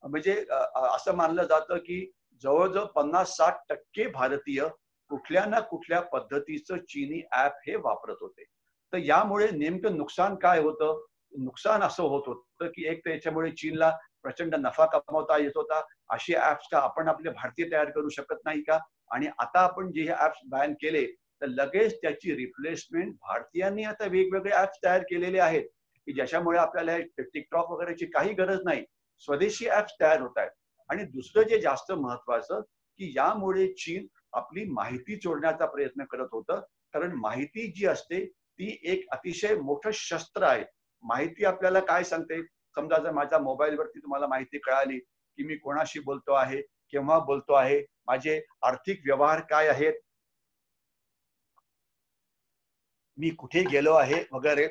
म्हणजे असं मानलं जातं की जवळजवळ 50-60% भारतीय कुठल्या ना कुठल्या पद्धतीचं चीनी ऍप हे वापरत होते. तर यामुळे नेमकं नुकसान काय होतं? नुकसान असं होत होतं की एक तर याच्यामुळे चीनला प्रचंड नफा कमवता येत होता. असे ऍप्स का आपण आपले भारतीय तयार करू शकत नाही का? आणि आता आपण जे हे ऍप्स बॅन केले तर लगेच त्याची रिप्लेसमेंट भारतीयांनी आता वेगवेगळे ऍप्स तयार केलेले आहेत की ज्याच्यामुळे आपल्याला टिकटॉक वगैरेची काही गरज नाही. स्वदेशी ऍप्स तयार होत आहेत. आणि दुसरं जे जास्त महत्वाचं की यामुळे चीन आपली माहिती चोरण्याचा प्रयत्न करत होतं. कारण माहिती जी असते ती एक अतिशय मोठं शस्त्र आहे. माहिती आपल्याला काय सांगते? समजा जर माझ्या मोबाईलवरती तुम्हाला माहिती कळाली की मी कोणाशी बोलतो आहे, केव्हा बोलतो आहे, माझे आर्थिक व्यवहार काय आहेत, मी कुठे गेलो आहे वगैरे,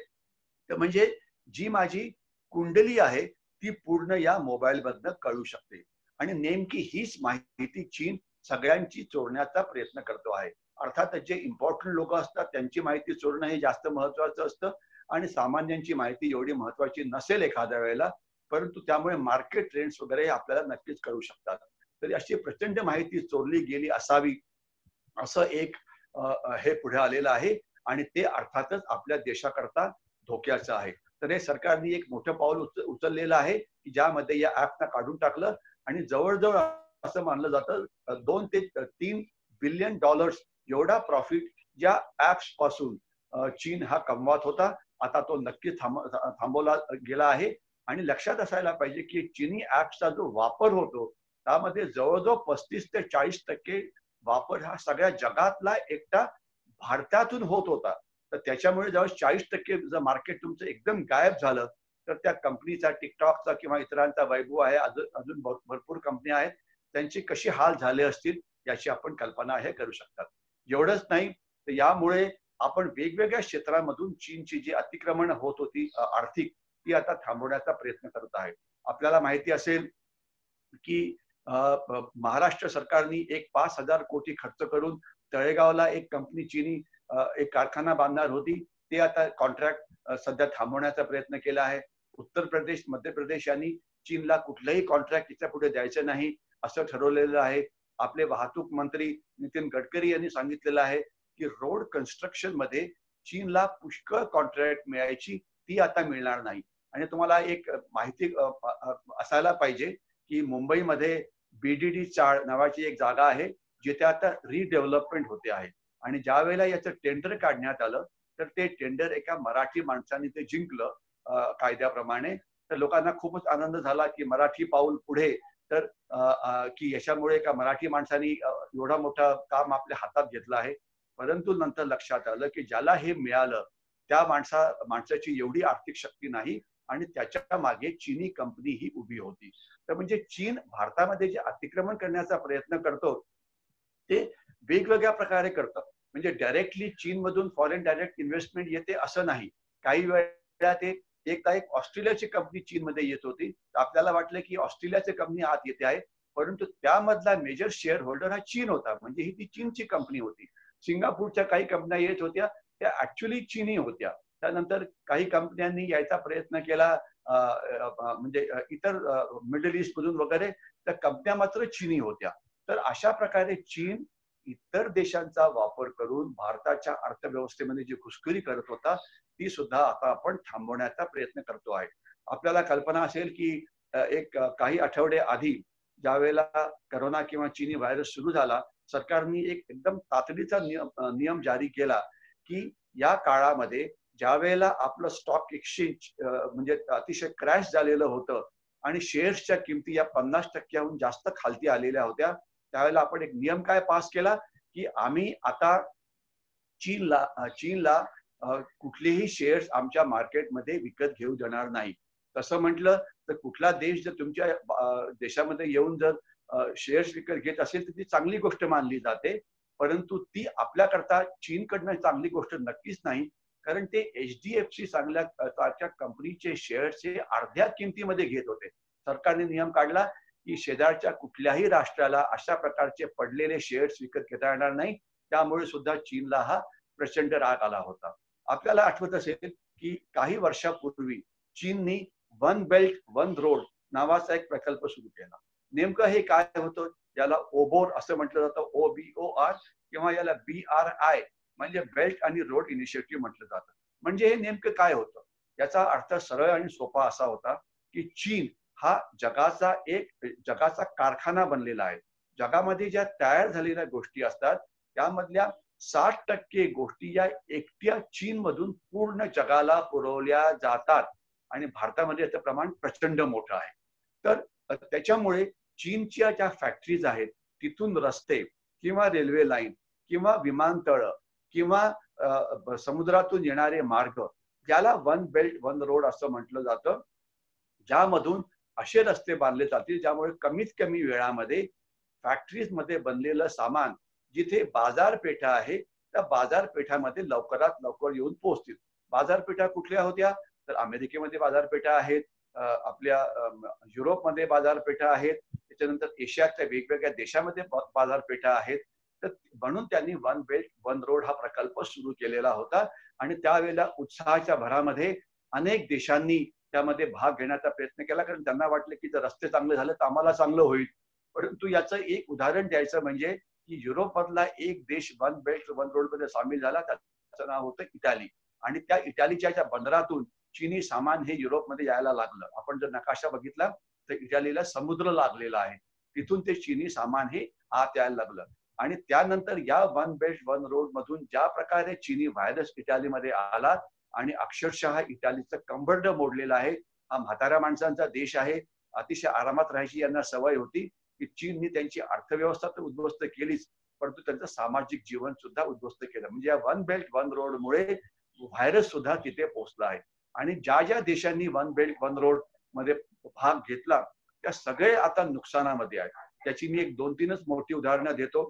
तर म्हणजे जी माझी कुंडली आहे ती पूर्ण या मोबाईल मधनं कळू शकते. आणि नेमकी हीच माहिती चीन सगळ्यांची चोरण्याचा प्रयत्न करतो आहे. अर्थात जे इम्पॉर्टंट लोक असतात त्यांची माहिती चोरणं हे जास्त महत्वाचं असतं आणि सामान्यांची माहिती एवढी महत्वाची नसेल एखाद्या वेळेला, परंतु त्यामुळे मार्केट ट्रेंड्स वगैरे आपल्याला नक्कीच कळू शकतात. तरी अशी प्रचंड माहिती चोरली गेली असावी असं एक हे पुढे आलेलं आहे आणि ते अर्थातच आपल्या देशाकरता धोक्याचं आहे. तर हे सरकारने एक मोठं पाऊल उचललेलं आहे की ज्यामध्ये या ऍपना काढून टाकलं आणि जवळजवळ असं मानलं जातं 2 ते 3 बिलियन डॉलर्स एवढा प्रॉफिट या ऍप्स पासून चीन हा कमवत होता. आता तो नक्की थांबवला गेला आहे. आणि लक्षात असायला पाहिजे की चीनी ऍप्सचा जो वापर होतो त्यामध्ये जवळजवळ 35 ते 40% वापर हा सगळ्या जगातला एकटा भारतातून होत होता. तर त्याच्यामुळे जवळ 40% जर मार्केट तुमचं एकदम गायब झालं तर त्या कंपनीचा, टिकटॉकचा किंवा इतरांचा वैभव आहे, अजून भरपूर कंपन्या आहेत, त्यांचे कसे हाल झाले असतील याची आपण कल्पना हे करू शकतात. एवढंच नाही तर यामुळे आपण वेगवेगळ्या क्षेत्रांमधून चीनची जी अतिक्रमण होत होती आर्थिक, ती आता थांबवण्याचा प्रयत्न करत आहे. आपल्याला माहिती असेल की महाराष्ट्र सरकारने एक 5,000 कोटी खर्च करून तळेगावला एक कंपनी चीनी एक कारखाना बांधणार होती. ते आता कॉन्ट्रॅक्ट सध्या थांबवण्याचा प्रयत्न केला आहे. उत्तर प्रदेश, मध्य प्रदेश यांनी चीनला कुठलंही कॉन्ट्रॅक्ट इच्या पुढे द्यायचं नाही असं ठरवलेलं आहे. आपले वाहतूक मंत्री नितीन गडकरी यांनी सांगितलेलं आहे की रोड कन्स्ट्रक्शन मध्ये चीनला पुष्कळ कॉन्ट्रॅक्ट मिळायची ती आता मिळणार नाही. आणि तुम्हाला एक माहिती असायला पाहिजे की मुंबईमध्ये बीडीडी चाळ नावाची एक जागा आहे जिथे आता रिडेव्हलपमेंट होते आहे. आणि ज्या वेळेला याचं टेंडर काढण्यात आलं तर ते टेंडर एका मराठी माणसाने ते जिंकलं कायद्याप्रमाणे. तर लोकांना खूपच आनंद झाला की मराठी पाऊल पुढे. तर की याच्यामुळे एका मराठी माणसाने एवढा मोठा काम आपल्या हातात घेतलं आहे. परंतु नंतर लक्षात आलं की ज्याला हे मिळालं त्या माणसाची एवढी आर्थिक शक्ती नाही आणि त्याच्या मागे चीनी कंपनी ही उभी होती. तर म्हणजे चीन भारतामध्ये जे अतिक्रमण करण्याचा प्रयत्न करतो ते वेगवेगळ्या प्रकारे करतं. म्हणजे डायरेक्टली चीनमधून फॉरेन डायरेक्ट इन्व्हेस्टमेंट येते असं नाही. काही वेळा ते एक ऑस्ट्रेलियाची कंपनी चीनमध्ये येत होती. आपल्याला वाटलं की ऑस्ट्रेलियाची कंपनी आत येते आहे, परंतु त्यामधला मेजर शेअर होल्डर हा चीन होता. म्हणजे ही ती चीनची कंपनी होती. सिंगापूरच्या काही कंपन्या येत होत्या त्या ऍक्च्युली चीनी होत्या. त्यानंतर काही कंपन्यांनी यायचा प्रयत्न केला म्हणजे इतर मिडल ईस्ट मधून वगैरे, त्या कंपन्या मात्र चीनी होत्या. तर अशा प्रकारे चीन इतर देशांचा वापर करून भारताच्या अर्थव्यवस्थेमध्ये जी घुसखोरी करत होता ती सुद्धा आता आपण थांबवण्याचा प्रयत्न करतो आहे. आपल्याला कल्पना असेल की काही आठवडे आधी ज्या वेळेला करोना किंवा चीनी व्हायरस सुरू झाला, सरकारने एक एकदम तातडीचा नियम जारी केला की या काळामध्ये ज्या वेळेला आपलं स्टॉक एक्सचेंज म्हणजे अतिशय क्रॅश झालेलं होतं आणि शेअर्सच्या किमती या 50% जास्त खालती आलेल्या होत्या, त्यावेळेला आपण एक नियम काय पास केला की आम्ही आता चीनला कुठलेही शेअर्स आमच्या मार्केटमध्ये विकत घेऊ देणार नाही. तसं म्हटलं तर कुठला देश जर तुमच्या देशामध्ये येऊन जर शेअर्स विकत घेत असेल तर ती चांगली गोष्ट मानली जाते, परंतु ती आपल्याकरता चीनकडनं चांगली गोष्ट नक्कीच नाही. कारण ते HDFC सारख्या कंपनीचे शेअर्स हे अर्ध्या किमतीमध्ये घेत होते. सरकारने नियम काढला की शेजारच्या कुठल्याही राष्ट्राला अशा प्रकारचे पडलेले शेअर्स विकत घेता येणार नाही. त्यामुळे सुद्धा चीनला हा प्रचंड राग आला होता. आपल्याला आठवत असेल की काही वर्षापूर्वी चीननी वन बेल्ट वन रोड नावाचा एक प्रकल्प सुरू केला. नेमकं हे काय होतं, याला ओबोर असं म्हटलं जातं, OBOR, किंवा याला BRI म्हणजे बेल्ट आणि रोड इनिशिएटिव्ह म्हटलं जातं. म्हणजे हे नेमकं काय होतं, याचा अर्थ सरळ आणि सोपा असा होता की चीन हा जगाचा कारखाना बनलेला आहे. जगामध्ये ज्या तयार झालेल्या गोष्टी असतात त्यामधल्या 60% गोष्टी या एकट्या चीनमधून पूर्ण जगाला पुरवल्या जातात आणि भारतामध्ये याचं प्रमाण प्रचंड मोठं आहे. तर त्याच्यामुळे चीनच्या ज्या फॅक्टरीज आहेत तिथून रस्ते किंवा रेल्वे लाईन किंवा विमानतळ किंवा समुद्रातून येणारे मार्ग, ज्याला वन बेल्ट वन रोड असं म्हटलं जातं, ज्यामधून असे रस्ते बांधले जातील ज्यामुळे कमीत कमी वेळामध्ये फॅक्टरीजमध्ये बनलेलं सामान जिथे बाजारपेठा आहे त्या बाजारपेठामध्ये लवकरात लवकर येऊन पोहोचतील. बाजारपेठा कुठल्या होत्या, तर अमेरिकेमध्ये बाजारपेठा आहेत, आपल्या युरोपमध्ये बाजारपेठा आहेत, त्याच्यानंतर एशियाच्या वेगवेगळ्या देशामध्ये बाजारपेठा आहेत. तर म्हणून त्यांनी वन बेल्ट वन रोड हा प्रकल्प सुरू केलेला होता आणि त्यावेळेला उत्साहाच्या भरामध्ये अनेक देशांनी त्यामध्ये भाग घेण्याचा प्रयत्न केला, कारण त्यांना वाटलं की जर रस्ते चांगले झाले तर आम्हाला चांगलं होईल. परंतु याचं एक उदाहरण द्यायचं म्हणजे की युरोपमधला एक देश वन बेल्ट वन रोड मध्ये सामील झाला, त्याचं नाव होतं इटाली. आणि त्या इटालीच्या ज्या बंदरातून चीनी सामान हे युरोपमध्ये यायला लागलं. आपण जर नकाशा बघितला तर इटालीला समुद्र लागलेला आहे, तिथून ते चीनी सामान हे आत यायला लागलं. आणि त्यानंतर या वन बेल्ट वन रोड मधून ज्या प्रकारे चीनी व्हायरस इटालीमध्ये आला आणि अक्षरशः इटालीचं कंबरड मोडलेलं आहे. हा म्हाताऱ्या माणसांचा देश आहे, अतिशय आरामात राहायची यांना सवय होती की चीननी त्यांची अर्थव्यवस्था तर उद्ध्वस्त केलीच, परंतु त्यांचं सामाजिक जीवन सुद्धा उद्ध्वस्त केलं. म्हणजे या वन बेल्ट वन रोड मुळे व्हायरस सुद्धा तिथे पोहोचला आहे. आणि ज्या ज्या देशांनी वन बेल्ट वन रोड मध्ये भाग घेतला त्या सगळे आता नुकसानामध्ये आहेत. त्याची मी एक 2-3च मोठी उदाहरणं देतो.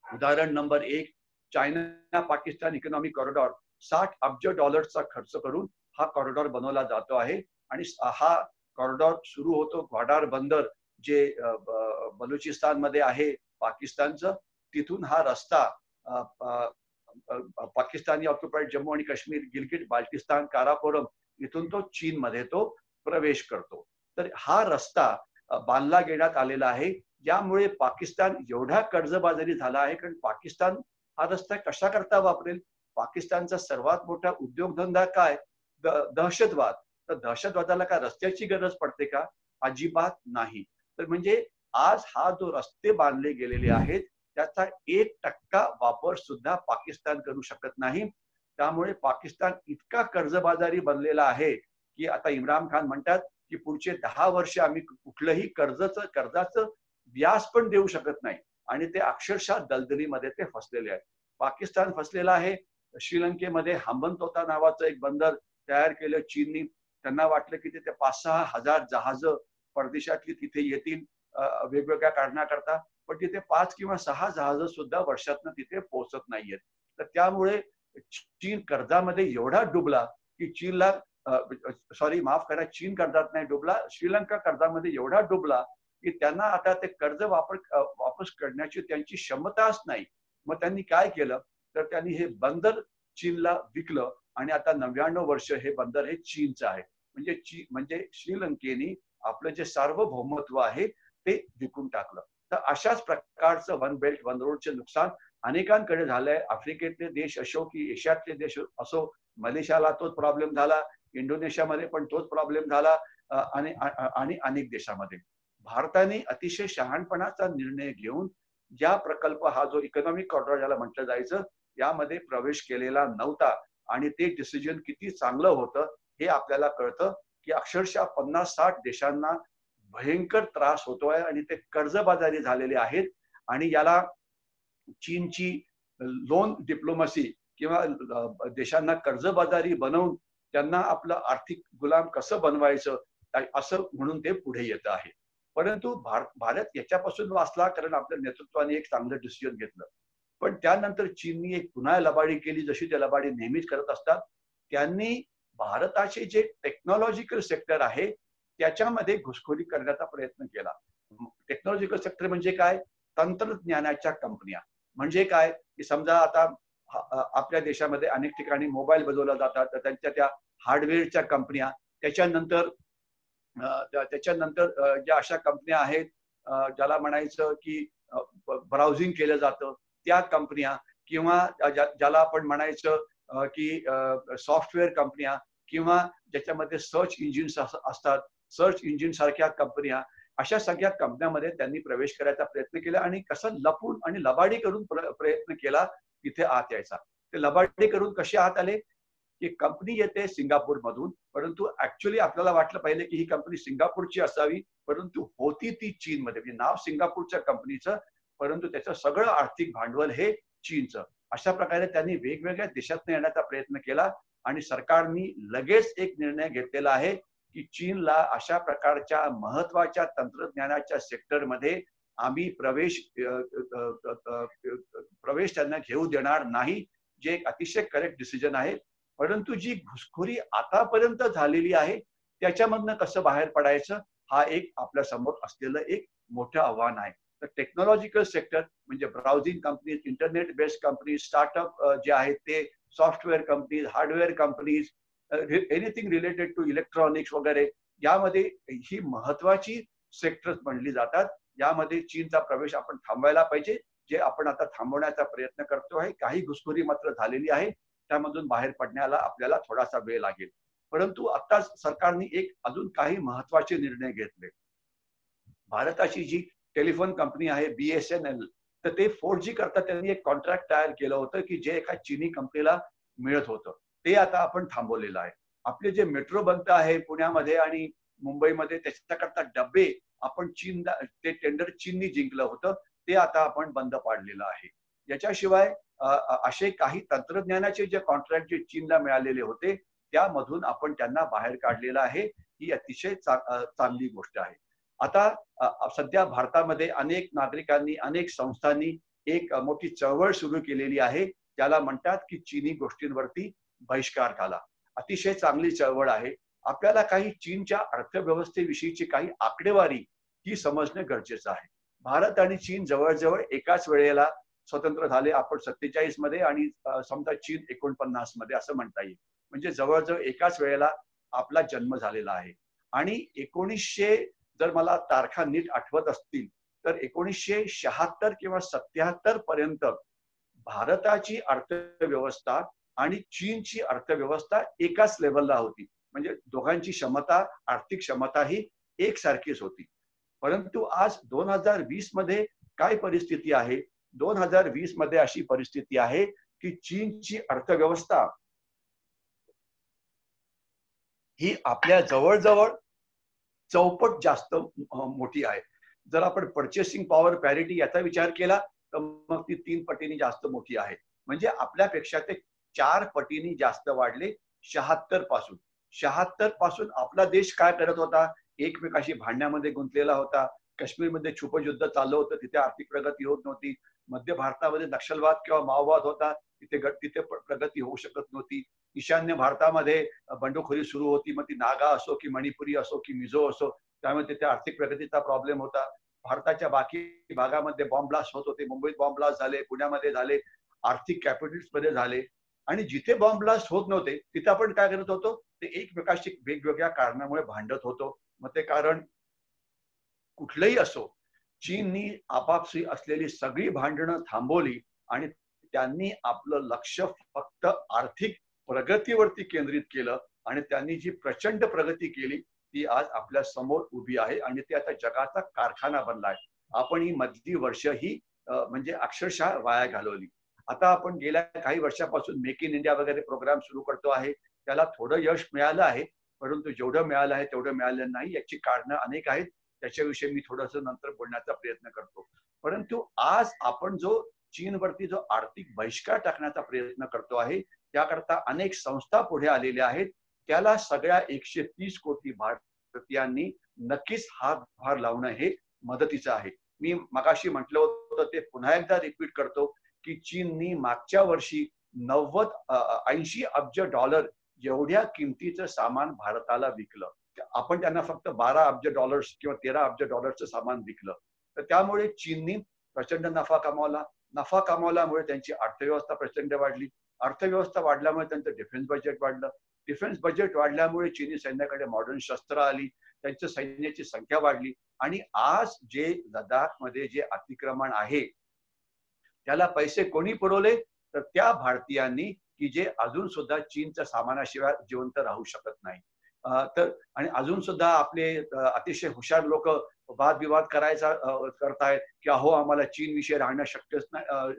उदाहरण number 1, China Pakistan economic corridor $60 अब्ज खर्च करून हा कॉरिडॉर बनवला जातो आहे. आणि हा कॉरिडॉर सुरू होतो ग्वाडार बंदर जे बलुचिस्तान मध्ये आहे पाकिस्तानचं. तिथून हा रस्ता पाकिस्तानी ऑक्युपाईड जम्मू आणि काश्मीर, गिलगिट बाल्टिस्तान, काराकोरम इथून तो चीन मध्ये तो प्रवेश करतो. तर हा रस्ता बांधला घेण्यात आलेला आहे, ज्यामुळे पाकिस्तान एवढा कर्जबाजारी झाला आहे. कारण पाकिस्तान हा रस्ता कशा करता वापरेल, पाकिस्तानचा सर्वात मोठा उद्योगधंदा काय, दहशतवाद. तर दहशतवादाला काय रस्त्याची गरज पडते का, अजिबात नाही. तर म्हणजे आज हा जो रस्ते बांधले गेलेले आहेत त्याचा 1% वापर सुद्धा पाकिस्तान करू शकत नाही. त्यामुळे पाकिस्तान इतका कर्जबाजारी बनलेला आहे की आता इम्रान खान म्हणतात की पुढचे 10 वर्ष आम्ही कुठलंही कर्जाचं व्याज पण देऊ शकत नाही. आणि ते अक्षरशः दलदलीमध्ये ते फसलेले आहेत. पाकिस्तान फसलेला आहे. श्रीलंकेमध्ये हंबनतोटा नावाचं एक बंदर तयार केलं चीननी. त्यांना वाटलं की तिथे 5-6 हजार जहाजं परदेशातली तिथे येतील वेगवेगळ्या कारणाकरता, पण तिथे 5 किंवा 6 जहाजं सुद्धा वर्षातनं तिथे पोहोचत नाहीयेत. तर त्यामुळे चीन कर्जामध्ये एवढा डुबला की चीन कर्जात नाही डुबला, श्रीलंका कर्जामध्ये एवढा डुबला की त्यांना आता ते कर्ज वापस करण्याची त्यांची क्षमताच नाही. मग त्यांनी काय केलं, तर त्यांनी हे बंदर चीनला विकलं आणि आता 99 वर्ष हे बंदर हे चीनचं आहे. म्हणजे श्रीलंकेने आपलं जे सार्वभौमत्व आहे ते विकून टाकलं. तर अशाच प्रकारचं वन बेल्ट वन रोडचे नुकसान अनेकांकडे झालंय. आफ्रिकेतले देश असो की एशियातले देश असो, मलेशियाला तोच प्रॉब्लेम झाला, इंडोनेशियामध्ये पण तोच प्रॉब्लेम झाला आणि अनेक देशामध्ये. भारताने अतिशय शहाणपणाचा निर्णय घेऊन ज्या प्रकल्प हा जो इकॉनॉमिक कॉरिडॉर ज्याला म्हटलं जायचं यामध्ये प्रवेश केलेला नव्हता आणि ते डिसिजन किती चांगलं होतं हे आपल्याला कळतं की अक्षरशः 50-60 देशांना भयंकर त्रास होतोय आणि ते कर्जबाजारी झालेले आहेत आणि याला चीनची लोन डिप्लोमसी किंवा देशांना कर्जबाजारी बनवून त्यांना आपलं आर्थिक गुलाम कसं बनवायचं असं म्हणून ते पुढे येत आहे. परंतु भारत याच्यापासून वाचला कारण आपल्या नेतृत्वाने एक चांगलं डिसिजन घेतलं. पण त्यानंतर चीननी एक पुन्हा लबाडी केली, जशी ते लबाडी नेहमीच करत असतात. त्यांनी भारताचे जे टेक्नॉलॉजिकल सेक्टर आहे त्याच्यामध्ये घुसखोरी करण्याचा प्रयत्न केला. टेक्नॉलॉजिकल सेक्टर म्हणजे काय? तंत्रज्ञानाच्या कंपन्या. म्हणजे काय की समजा आता आपल्या देशामध्ये अनेक ठिकाणी मोबाईल बनवला जातात तर त्यांच्या त्या हार्डवेअरच्या कंपन्या, त्याच्यानंतर ज्या अशा कंपन्या आहेत ज्याला म्हणायचं की ब्राउझिंग केलं जातं त्या कंपन्या किंवा ज्याला आपण म्हणायचं की सॉफ्टवेअर कंपन्या किंवा ज्याच्यामध्ये सर्च इंजिन्स असतात, सर्च इंजिन सारख्या कंपन्या, अशा सगळ्या कंपन्यामध्ये त्यांनी प्रवेश करायचा प्रयत्न केला आणि कसं लपून आणि लबाडी करून प्रयत्न केला तिथे आत यायचा. ते लबाडी करून कसे आत आले की कंपनी येते सिंगापूर मधून, परंतु ऍक्च्युअली आपल्याला वाटलं पाहिजे की ही कंपनी सिंगापूरची असावी, परंतु होती ती चीनमध्ये. म्हणजे नाव सिंगापूरच्या कंपनीचं परंतु त्याचं सगळं आर्थिक भांडवल हे चीनचं. अशा प्रकारे त्यांनी वेगवेगळ्या देशातून येण्याचा प्रयत्न केला आणि सरकारने लगेच एक निर्णय घेतलेला आहे की चीनला अशा प्रकारच्या महत्वाच्या तंत्रज्ञानाच्या सेक्टरमध्ये आम्ही प्रवेश त्यांना घेऊ देणार नाही, जे एक अतिशय करेक्ट डिसिजन आहे. परंतु जी घुसखोरी आतापर्यंत झालेली आहे त्याच्यामधनं कसं बाहेर पडायचं हा एक आपल्या समोर असलेलं एक मोठं आव्हान आहे. तर टेक्नॉलॉजिकल सेक्टर म्हणजे browsing companies, internet based companies, startup जे आहेत ते, software companies, hardware companies, anything related to electronics वगैरे, यामध्ये ही महत्वाची सेक्टर्स बनली जातात. यामध्ये चीनचा प्रवेश आपण थांबवायला पाहिजे, जे आपण आता थांबवण्याचा प्रयत्न करतो आहे. काही घुसखोरी मात्र झालेली आहे, त्यामधून बाहेर पडण्याला आपल्याला थोडासा वेळ लागेल. परंतु आता सरकारने एक अजून काही महत्वाचे निर्णय घेतले. भारताची जी टेलिफोन कंपनी आहे BSNL, तर ते 4G करता त्यांनी एक कॉन्ट्रॅक्ट तयार केलं होतं की जे एका चीनी कंपनीला मिळत होतं, ते आता आपण थांबवलेलं आहे. आपले जे मेट्रो बनतं आहे पुण्यामध्ये आणि मुंबईमध्ये त्याच्याकरता डबे आपण ते टेंडर चीननी जिंकलं होतं, ते आता आपण बंद पाडलेलं आहे. याच्याशिवाय असे काही तंत्रज्ञानाचे जे कॉन्ट्रॅक्ट जे चीनला मिळालेले होते त्यामधून आपण त्यांना बाहेर काढलेलं आहे. ही अतिशय चांगली गोष्ट आहे. आता सध्या भारतामध्ये अनेक नागरिकांनी, अनेक संस्थांनी एक मोठी चळवळ सुरू केलेली आहे, ज्याला म्हणतात की चीनी गोष्टींवरती बहिष्कार घाला. अतिशय चांगली चळवळ आहे. आपल्याला काही चीनच्या अर्थव्यवस्थेविषयीची काही आकडेवारी ही समजणं गरजेचं आहे. भारत आणि चीन जवळजवळ एकाच वेळेला स्वतंत्र झाले. आपण 47 मध्ये आणि समजा चीन 49 मध्ये असं म्हणता येईल. म्हणजे जवळजवळ एकाच वेळेला आपला जन्म झालेला आहे. आणि 1900 जर मला तारखा नीट आठवत असतील तर 1976 किंवा 77 पर्यंत भारताची अर्थव्यवस्था आणि चीनची अर्थव्यवस्था एकाच लेवलला होती. म्हणजे दोघांची क्षमता, आर्थिक क्षमता ही एकसारखीच होती. परंतु आज 2020 मध्ये काय परिस्थिती आहे? 2020 मध्ये अशी परिस्थिती आहे की चीनची अर्थव्यवस्था ही आपल्या जवळजवळ चौपट जास्त मोठी आहे. जर आपण पर्चेसिंग पॉवर पॅरिटी याचा विचार केला तर मग ती 3 पटीने जास्त मोठी आहे. म्हणजे आपल्यापेक्षा ते 4 पटीने जास्त वाढले 76 पासून. 76 पासून आपला देश काय करत होता? एकमेकाशी भांडण्यामध्ये गुंतलेला होता. काश्मीरमध्ये छुपं युद्ध चाललं होतं, तिथे आर्थिक प्रगती होत नव्हती. मध्य भारतामध्ये नक्षलवाद किंवा माओवाद होता, तिथे प्रगती होऊ शकत नव्हती. ईशान्य भारतामध्ये बंडखोरी सुरू होती, मग ती नागा असो की मणिपुरी असो की मिझो असो, त्यामुळे तिथे आर्थिक प्रगतीचा प्रॉब्लेम होता. भारताच्या बाकी भागामध्ये बॉम्ब ब्लास्ट होत होते. मुंबईत बॉम्ब ब्लास्ट झाले, पुण्यामध्ये झाले, आर्थिक कॅपिटल्स मध्ये झाले. आणि जिथे बॉम्ब ब्लास्ट होत नव्हते तिथे आपण काय करत होतो? ते एकमेकाशी वेगवेगळ्या कारणामुळे भांडत होतो. मग ते कारण कुठलंही असो, चीननी आपापसी असलेली सगळी भांडणं थांबवली आणि त्यांनी आपलं लक्ष फक्त आर्थिक प्रगतीवरती केंद्रित केलं आणि त्यांनी जी प्रचंड प्रगती केली ती आज आपल्या समोर उभी आहे आणि ते आता जगाचा कारखाना बनला आहे. आपण ही मधली वर्ष ही म्हणजे अक्षरशः वाया घालवली. आता आपण गेल्या काही वर्षापासून मेक इन इंडिया वगैरे प्रोग्राम सुरू करतो आहे. त्याला थोडं यश मिळालं आहे, परंतु जेवढं मिळालं आहे तेवढं मिळालं नाही. याची कारणं अनेक आहेत. त्याच्याविषयी मी थोडंसं नंतर बोलण्याचा प्रयत्न करतो. परंतु आज आपण जो चीनवरती जो आर्थिक बहिष्कार टाकण्याचा प्रयत्न करतो आहे, त्याकरता अनेक संस्था पुढे आलेल्या आहेत. त्याला सगळ्या 130 कोटी भारतीयांनी नक्कीच हातभार लावणं हे मदतीचं आहे. मी मगाशी म्हटलं होतं ते पुन्हा एकदा रिपीट करतो की चीननी मागच्या वर्षी 80 अब्ज डॉलर एवढ्या किमतीचं सामान भारताला विकलं. आपण त्यांना फक्त 12 अब्ज डॉलर्स किंवा 13 अब्ज डॉलरचं सामान विकलं. तर त्यामुळे चीननी प्रचंड नफा कमावला. नफा कमावल्यामुळे त्यांची अर्थव्यवस्था प्रचंड वाढली. अर्थव्यवस्था वाढल्यामुळे त्यांचं डिफेन्स बजेट वाढलं. डिफेन्स बजेट वाढल्यामुळे चीनी सैन्याकडे मॉडर्न शस्त्र आली. त्यांच्या सैन्याची संख्या वाढली आणि आज जे लडाखमध्ये जे अतिक्रमण आहे त्याला पैसे कोणी पुरवले तर त्या भारतीयांनी की जे अजून सुद्धा चीनच्या सामानाशिवाय जिवंत राहू शकत नाही. तर आणि अजून सुद्धा आपले अतिशय हुशार लोक वादविवाद करतायत की अहो आम्हाला चीन विषयी राहणं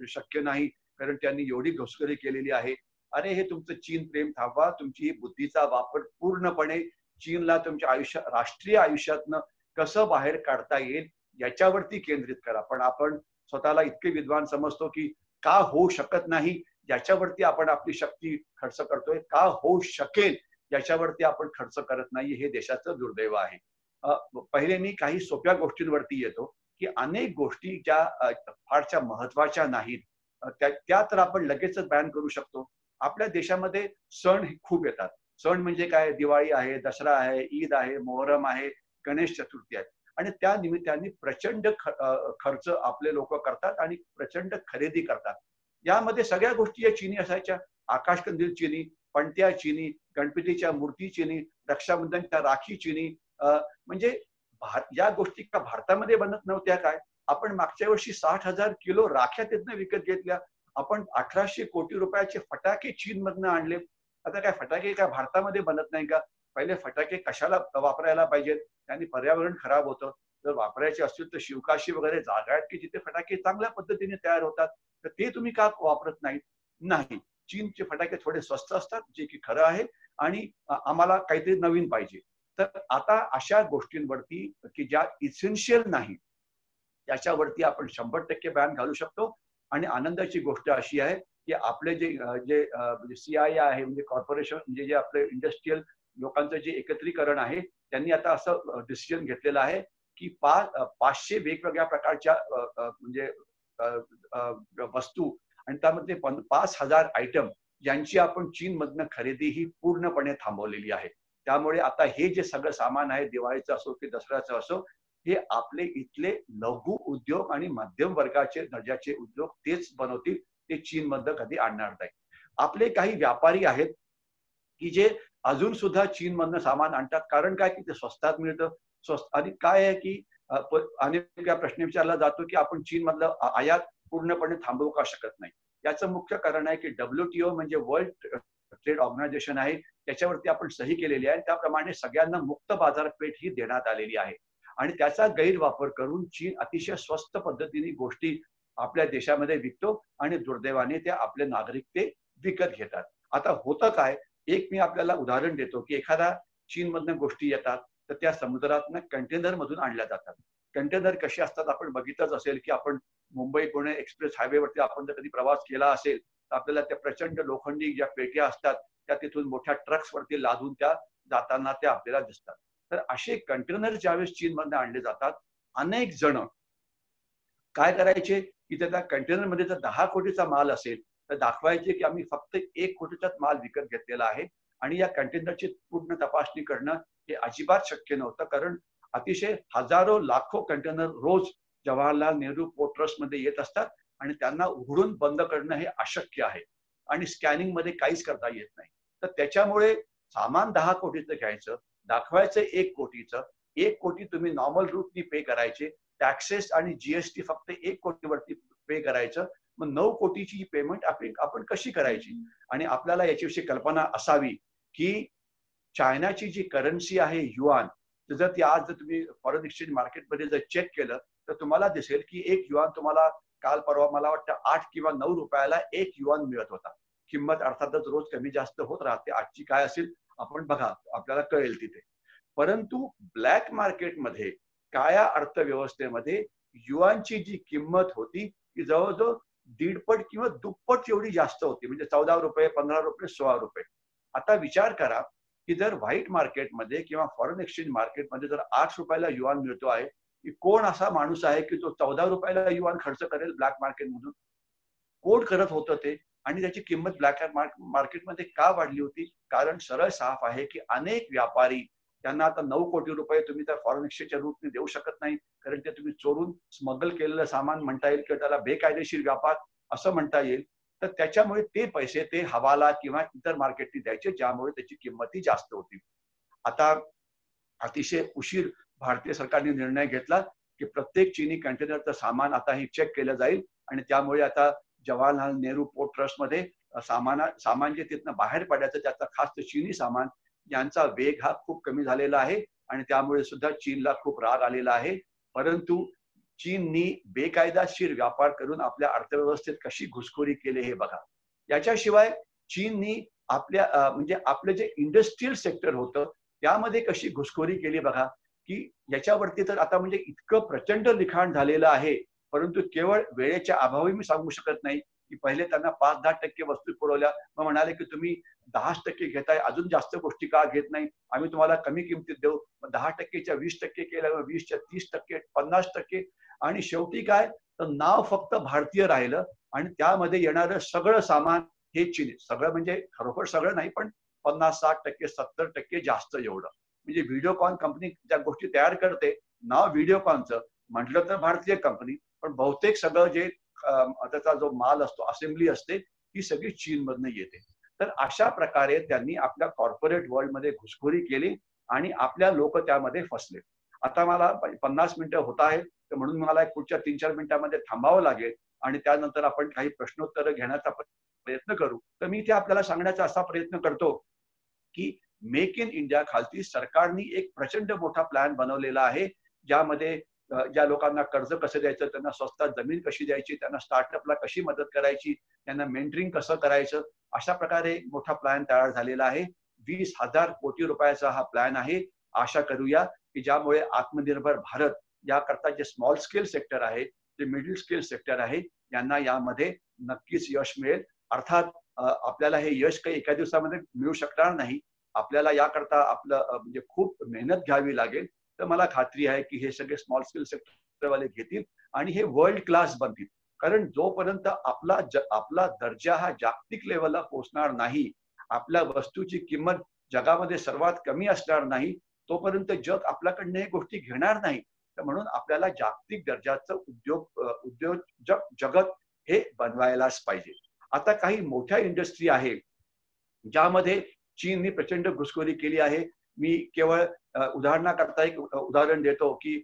शक्य नाही कारण त्यांनी एवढी घुसखोरी केलेली आहे. अरे हे तुमचं चीन प्रेम थांबवा. तुमची बुद्धीचा वापर पूर्णपणे चीनला तुमच्या राष्ट्रीय आयुष्यातनं कसं बाहेर काढता येईल याच्यावरती केंद्रित करा. पण आपण स्वतःला इतके विद्वान समजतो की का होऊ शकत नाही याच्यावरती आपण आपली शक्ती खर्च करतोय. का होऊ शकेल याच्यावरती आपण खर्च करत नाही. हे देशाचं दुर्दैव आहे. पहिले मी काही सोप्या गोष्टींवरती येतो की अनेक गोष्टी ज्या फारच्या महत्वाच्या नाहीत त्या तर आपण लगेचच बॅन करू शकतो. आपल्या देशामध्ये सण खूप येतात. सण म्हणजे काय, दिवाळी आहे, दसरा आहे, ईद आहे, मोहरम आहे, गणेश चतुर्थी आहे आणि त्या निमित्ताने प्रचंड खर्च आपले लोक करतात आणि प्रचंड खरेदी करतात. यामध्ये सगळ्या गोष्टी या चीनी असायच्या. आकाशकंदील चीनी, पणत्या चीनी, गणपतीच्या मूर्ती चीनी, रक्षाबंधनच्या राखी चीनी. म्हणजे या गोष्टी का भारतामध्ये बनत नव्हत्या काय? आपण मागच्या वर्षी 60,000 किलो राख्या तिथनं विकत घेतल्या. आपण 1800 कोटी रुपयाचे फटाके चीनमधनं आणले. आता काय फटाके काय भारतामध्ये बनत नाही का? पहिले फटाके कशाला वापरायला पाहिजेत? त्यांनी पर्यावरण खराब होतं. जर वापरायचे असतील तर शिवकाशी वगैरे जागा आहेत की जिथे फटाके चांगल्या पद्धतीने तयार होतात. तर ते तुम्ही का वापरत नाहीत? नाही. चीनचे फटाके थोडे स्वस्त असतात जे की खरं आहे आणि आम्हाला काहीतरी नवीन पाहिजे. तर आता अशा गोष्टींवरती की ज्या इसेन्शियल नाही त्याच्यावरती आपण 100% बॅन घालू शकतो. आणि आनंदाची गोष्ट अशी आहे की आपले जे CII आहे म्हणजे कॉर्पोरेशन म्हणजे जे आपले इंडस्ट्रियल लोकांचं जे एकत्रीकरण आहे त्यांनी आता असं डिसिजन घेतलेलं आहे की 500 वेगवेगळ्या प्रकारच्या म्हणजे वस्तू आणि त्यामध्ये 5,000 आयटम यांची आपण चीनमधनं खरेदी ही पूर्णपणे थांबवलेली आहे. त्यामुळे आता हे जे सगळं सामान आहे दिवाळीचं असो की दसऱ्याचं असो हे आपले इथले लघु उद्योग आणि मध्यम वर्गाचे दर्जाचे उद्योग तेच बनवतील. ते चीनमधनं कधी आणणार नाही. आपले काही व्यापारी आहेत की जे अजून सुद्धा चीनमधनं सामान आणतात. कारण काय की ते स्वस्तात मिळतं. स्वस्त आणि काय आहे की अनेक प्रश्न विचारला जातो की आपण चीनमधलं आयात पूर्णपणे थांबवू का शकत नाही. याचं मुख्य कारण आहे की WTO म्हणजे वर्ल्ड ट्रेड ऑर्गनायझेशन आहे. त्याच्यावरती आपण सही केलेली आहे. त्याप्रमाणे सगळ्यांना मुक्त बाजारपेठ ही देण्यात आलेली आहे आणि त्याचा गैरवापर करून चीन अतिशय स्वस्त पद्धतीने गोष्टी आपल्या देशामध्ये विकतो आणि दुर्दैवाने ते आपले नागरिक ते विकत घेतात. आता होतं काय, एक मी आपल्याला उदाहरण देतो की एखादा चीनमधनं गोष्टी येतात तर त्या समुद्रातनं कंटेनर मधून आणल्या जातात. कंटेनर कसे असतात आपण बघितलंच असेल की आपण मुंबई पुणे एक्सप्रेस हायवेवरती आपण जर कधी प्रवास केला असेल तर आपल्याला त्या प्रचंड लोखंडी ज्या पेट्या असतात त्या तिथून मोठ्या ट्रक्सवरती लादून त्या जाताना त्या आपल्याला दिसतात. तर असे कंटेनर ज्यावेळेस चीनमधनं आणले जातात अनेक जण काय करायचे की त्या कंटेनरमध्ये जर 10 कोटीचा माल असेल तर दाखवायचे की आम्ही फक्त 1 कोटीचाच माल विकत घेतलेला आहे आणि या कंटेनरची पूर्ण तपासणी करणं हे अजिबात शक्य नव्हतं. कारण अतिशय हजारो लाखो कंटेनर रोज जवाहरलाल नेहरू पोर्ट ट्रस्ट मध्ये येत असतात आणि त्यांना उघडून बंद करणं हे अशक्य आहे आणि स्कॅनिंग मध्ये काहीच करता येत नाही. तर त्याच्यामुळे सामान 10 कोटीचं घ्यायचं, दाखवायचं 1 कोटीचं, 1 कोटी तुम्ही नॉर्मल रूटनी पे करायचे, टॅक्सेस आणि GST फक्त 1 कोटीवरती पे करायचं. मग 9 कोटीची पेमेंट आपण कशी करायची? आणि आपल्याला याच्याविषयी कल्पना असावी की चायनाची जी करन्सी आहे युआन, जर ती आज जर तुम्ही फॉरेन एक्सचेंज मार्केटमध्ये जर चेक केलं तर तुम्हाला दिसेल की एक युआन तुम्हाला काल परवा मला वाटतं 8 किंवा 9 रुपयाला एक युआन मिळत होता. किंमत अर्थातच रोज कमी जास्त होत राहते. आजची काय असेल आपण बघा, आपल्याला कळेल तिथे. परंतु ब्लॅक मार्केटमध्ये, काळ्या अर्थव्यवस्थेमध्ये युआनची जी किंमत होती ती जवळजवळ दीडपट किंवा दुप्पट एवढी जास्त होती. म्हणजे 14 रुपये, 15 रुपये, 16 रुपये. आता विचार करा की जर व्हाईट मार्केटमध्ये किंवा फॉरेन एक्सचेंज मार्केटमध्ये जर 8 रुपयाला युआन मिळतो आहे, की कोण असा माणूस आहे की तो 14 रुपयाला युआन खर्च करेल ब्लॅक मार्केटमधून? कोण करत होतं ते? आणि त्याची किंमत ब्लॅक मार्केटमध्ये का वाढली होती? कारण सरळ साफ आहे की अनेक व्यापारी, त्यांना आता 9 कोटी रुपये तुम्ही त्या फॉरेन एक्सचेंजच्या रूपने देऊ शकत नाही, कारण ते तुम्ही चोरून स्मगल केलेलं सामान म्हणता येईल किंवा त्याला बेकायदेशीर व्यापार असं म्हणता येईल. तर त्याच्यामुळे ते पैसे ते हवाला किंवा इतर मार्केटनी द्यायचे, ज्यामुळे त्याची किंमतही जास्त होती. आता अतिशय उशीर भारतीय सरकारने निर्णय घेतला की प्रत्येक चीनी कंटेनरचं सामान आता हे चेक केलं जाईल आणि त्यामुळे आता जवाहरलाल नेहरू पोर्ट ट्रस्टमध्ये सामान जे तिथनं बाहेर पडायचं त्याचा खास चीनी सामान यांचा वेग हा खूप कमी झालेला आहे आणि त्यामुळे सुद्धा चीनला खूप राग आलेला आहे. परंतु चीननी बेकायदेशीर व्यापार करून आपल्या अर्थव्यवस्थेत कशी घुसखोरी केली हे बघा. याच्याशिवाय चीननी आपल्या म्हणजे आपलं जे इंडस्ट्रीयल सेक्टर होतं त्यामध्ये कशी घुसखोरी केली बघा, की याच्यावरती तर आता म्हणजे इतकं प्रचंड लिखाण झालेलं आहे. परंतु केवळ वेळेच्या अभावी मी सांगू शकत नाही की पहिले त्यांना 5-10% वस्तू पुरवल्या, मग म्हणाले की तुम्ही 10% घेताय, अजून जास्त गोष्टी का घेत नाही, आम्ही तुम्हाला कमी किमतीत देऊ. 10%च्या 20% केल्या, 20च्या 30%, 50%. आणि शेवटी काय, तर नाव फक्त भारतीय राहिलं आणि त्यामध्ये येणारं सगळं सामान हे चीनी. सगळं म्हणजे खरोखर सगळं नाही, पण 50-60%, 70% जास्त एवढं. म्हणजे व्हिडिओकॉन कंपनी ज्या गोष्टी तयार करते, नाव व्हिडिओकॉनचं, म्हटलं तर भारतीय कंपनी, पण बहुतेक सगळं जे त्याचा जो माल असतो, असेंब्ली असते, ही सगळी चीनमधनं येते. तर अशा प्रकारे त्यांनी आपल्या कॉर्पोरेट वर्ल्डमध्ये घुसखोरी केली आणि आपल्या लोक त्यामध्ये फसले. आता मला 50 मिनिटं होत आहेत, तर म्हणून मला पुढच्या 3-4 मिनिटांमध्ये थांबावं लागेल आणि त्यानंतर आपण काही प्रश्नोत्तर घेण्याचा प्रयत्न करू. तर मी इथे आपल्याला सांगण्याचा असा प्रयत्न करतो की मेक इन इंडिया खालती सरकारने एक प्रचंड मोठा प्लॅन बनवलेला आहे, ज्यामध्ये ज्या लोकांना कर्ज कसं द्यायचं, त्यांना स्वस्तात जमीन कशी द्यायची, त्यांना स्टार्टअपला कशी मदत करायची, त्यांना मेंटरिंग कसं करायचं, अशा प्रकारे एक मोठा प्लॅन तयार झालेला आहे. 20,000 कोटी रुपयाचा हा प्लॅन आहे. आशा करूया की ज्यामुळे आत्मनिर्भर भारत याकरता जे स्मॉल स्केल सेक्टर आहे, जे मिडल स्केल सेक्टर आहे, यांना यामध्ये नक्कीच यश मिळेल. अर्थात आपल्याला हे यश काही एका दिवसामध्ये मिळू शकणार नाही. आपल्याला याकरता आपलं म्हणजे खूप मेहनत घ्यावी लागेल. तर मला खात्री आहे की हे सगळे स्मॉल स्केल सेक्टरवाले घेतील आणि हे वर्ल्ड क्लास बनतील. कारण जोपर्यंत आपला दर्जा हा जागतिक लेवलला पोहोचणार नाही, आपल्या वस्तूची किंमत जगामध्ये सर्वात कमी असणार नाही, तोपर्यंत जग आपल्याकडनं हे गोष्टी घेणार नाही. तर म्हणून आपल्याला जागतिक दर्जाचं उद्योजक जगत हे बनवायलाच पाहिजे. आता काही मोठ्या इंडस्ट्री आहे ज्यामध्ये चीनने प्रचंड घुसखोरी केली आहे. मी केवळ उदाहरणाकरता एक उदाहरण देतो की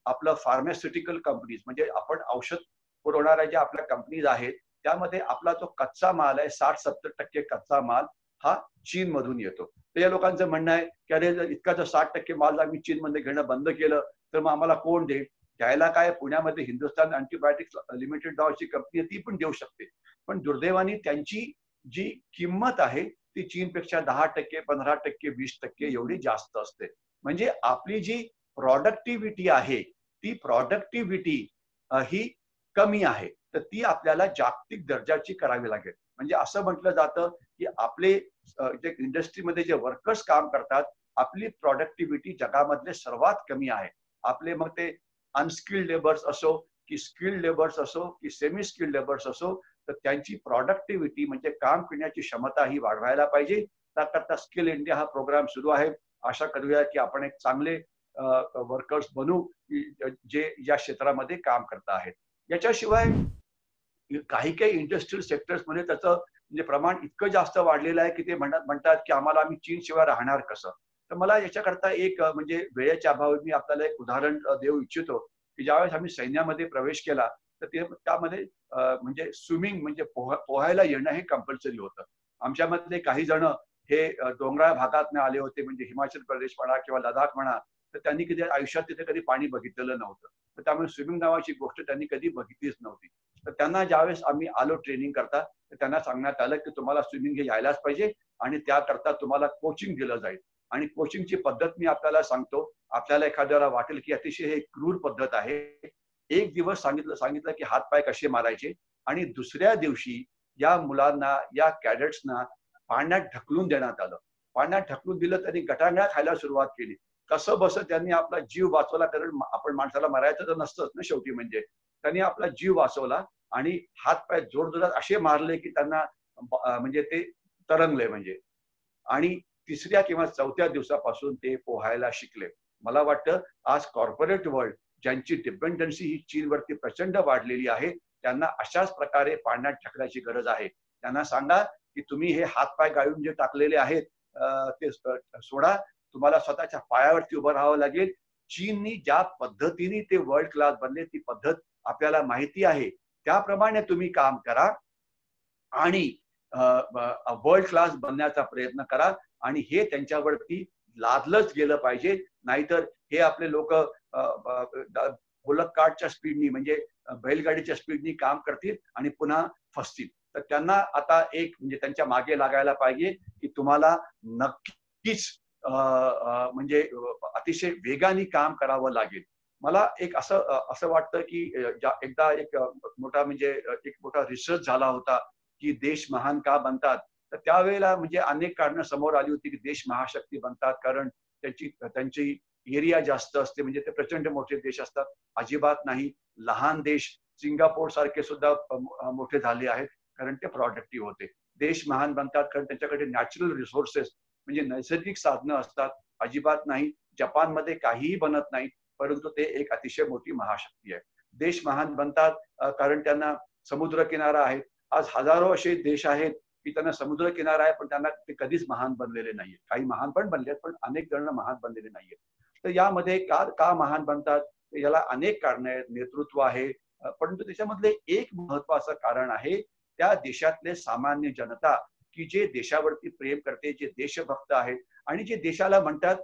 आपलं फार्मास्युटिकल कंपनीज, म्हणजे आपण औषध पुरवणाऱ्या ज्या आपल्या कंपनीज आहेत, त्यामध्ये आपला जो कच्चा माल आहे, 60-70% कच्चा माल हा चीन मधून येतो. तर या लोकांचं म्हणणं आहे की अरे इतका जर 60% माल आम्ही चीनमध्ये घेणं बंद केलं तर मग आम्हाला कोण देईल? द्यायला काय, पुण्यामध्ये हिंदुस्तान अँटीबायोटिक्स लिमिटेड नावाची कंपनी ती पण देऊ शकते. पण दुर्दैवाने त्यांची जी किंमत आहे ती चीनपेक्षा 10%, 15%, 20% एवढी जास्त असते. म्हणजे आपली जी प्रॉडक्टिव्हिटी आहे, ती प्रॉडक्टिव्हिटी ही कमी आहे. तर ती आपल्याला जागतिक दर्जाची करावी लागेल. म्हणजे असं म्हटलं जातं की आपले जे इंडस्ट्रीमध्ये जे वर्कर्स काम करतात, आपली प्रॉडक्टिव्हिटी जगामधले सर्वात कमी आहे. आपले मग ते अनस्किल्ड लेबर्स असो की स्किल्ड लेबर्स असो की सेमी स्किल्ड लेबर्स असो, तर त्यांची प्रॉडक्टिव्हिटी म्हणजे काम करण्याची क्षमता ही वाढवायला पाहिजे. त्याकरता स्किल इंडिया हा प्रोग्राम सुरू आहे. आशा करूया की आपण एक चांगले वर्कर्स बनू जे या क्षेत्रामध्ये काम करत आहेत. याच्याशिवाय काही काही इंडस्ट्रियल सेक्टर्समध्ये त्याचं म्हणजे प्रमाण इतकं जास्त वाढलेलं आहे की ते म्हणतात की आम्हाला आम्ही चीनशिवाय राहणार कसं. तर मला याच्याकरता एक म्हणजे वेळेच्या अभावी मी आपल्याला एक उदाहरण देऊ इच्छितो की ज्यावेळेस आम्ही सैन्यामध्ये प्रवेश केला तर त्यामध्ये म्हणजे स्विमिंग म्हणजे पोहायला येणं हे कंपल्सरी होतं. आमच्यामधले काही जण हे डोंगराळ भागात आले होते, म्हणजे हिमाचल प्रदेश म्हणा किंवा लडाख म्हणा, तर त्यांनी कधी आयुष्यात तिथे कधी पाणी बघितलेलं नव्हतं. तर त्यामुळे स्विमिंग नावाची गोष्ट त्यांनी कधी बघितलीच नव्हती. तर त्यांना ज्यावेळेस आम्ही आलो ट्रेनिंग करता, तर त्यांना सांगण्यात आलं की तुम्हाला स्विमिंग हे यायलाच पाहिजे आणि त्याकरता तुम्हाला कोचिंग दिलं जाईल. आणि कोचिंगची पद्धत मी आपल्याला सांगतो. आपल्याला एखाद्याला वाटेल की अतिशय हे क्रूर पद्धत आहे. एक दिवस सांगितलं की हात-पाय कसे मारायचे आणि दुसऱ्या दिवशी या मुलांना, या कॅडेट्सना पाण्यात ढकलून देण्यात आलं. पाण्यात ढकलून दिलं, त्यांनी गटांगळ्या खायला सुरुवात केली. कसं बसं त्यांनी आपला जीव वाचवला, कारण आपण माणसाला मरायचं तर नसतंच ना शेवटी म्हणजे. त्यांनी आपला जीव वाचवला आणि हात-पाय जोरजोरात असे मारले की त्यांना म्हणजे ते तरंगले म्हणजे. आणि तिसऱ्या किंवा चौथ्या दिवसापासून ते पोहायला शिकले. मला वाटतं आज कॉर्पोरेट वर्ल्ड ज्यांची डिपेंडन्सी ही चीनवरती प्रचंड वाढलेली आहे, त्यांना अशाच प्रकारे पाण्यात ढकलायची गरज आहे. त्यांना सांगा की तुम्ही हे हात-पाय गाळून जे टाकलेले आहेत ते सोडा. तुम्हाला स्वतःच्या पायावरती उभं राहावं लागेल. चीननी ज्या पद्धतीने ते वर्ल्ड क्लास बनले, ती पद्धत आपल्याला माहिती आहे. त्याप्रमाणे तुम्ही काम करा आणि वर्ल्ड क्लास बनण्याचा प्रयत्न करा आणि हे त्यांच्यावरती लादलंच गेलं पाहिजे. नाहीतर हे आपले लोक बुलक कार्टच्या स्पीडनी म्हणजे बैलगाडीच्या स्पीडनी काम करतील आणि पुन्हा फसतील. तर त्यांना आता एक म्हणजे त्यांच्या मागे लागायला पाहिजे की तुम्हाला नक्कीच म्हणजे अतिशय वेगाने काम करावं लागेल. मला एक असं वाटतं की एकदा एक मोठा म्हणजे एक मोठा रिसर्च झाला होता की देश महान का बनतात. तर त्यावेळेला म्हणजे अनेक कारणं समोर आली होती की देश महाशक्ती बनतात कारण त्यांची एरिया जास्त असते, म्हणजे ते प्रचंड मोठे देश असतात. अजिबात नाही. लहान देश सिंगापोर सारखे सुद्धा मोठे झाले आहेत कारण ते प्रोडक्टिव्ह होते. देश महान बनतात कारण त्यांच्याकडे नॅचरल रिसोर्सेस म्हणजे नैसर्गिक साधनं असतात. अजिबात नाही. जपानमध्ये काहीही बनत नाही, परंतु ते एक अतिशय मोठी महाशक्ती आहे. देश महान बनतात कारण त्यांना समुद्र किनारा आहे. आज हजारो असे देश आहेत की त्यांना समुद्र किनारा आहे, पण त्यांना ते कधीच महान बनलेले नाहीये. काही महान पण बनलेत, पण अनेक जण महान बनलेले नाहीयेत. तर यामध्ये का महान बनतात? याला अनेक कारणं आहेत. नेतृत्व आहे, परंतु त्याच्यामधले एक महत्वाचं कारण आहे त्या देशातले सामान्य जनता की जे देशावरती प्रेम करते, जे देशभक्त आहेत आणि जे देशाला म्हणतात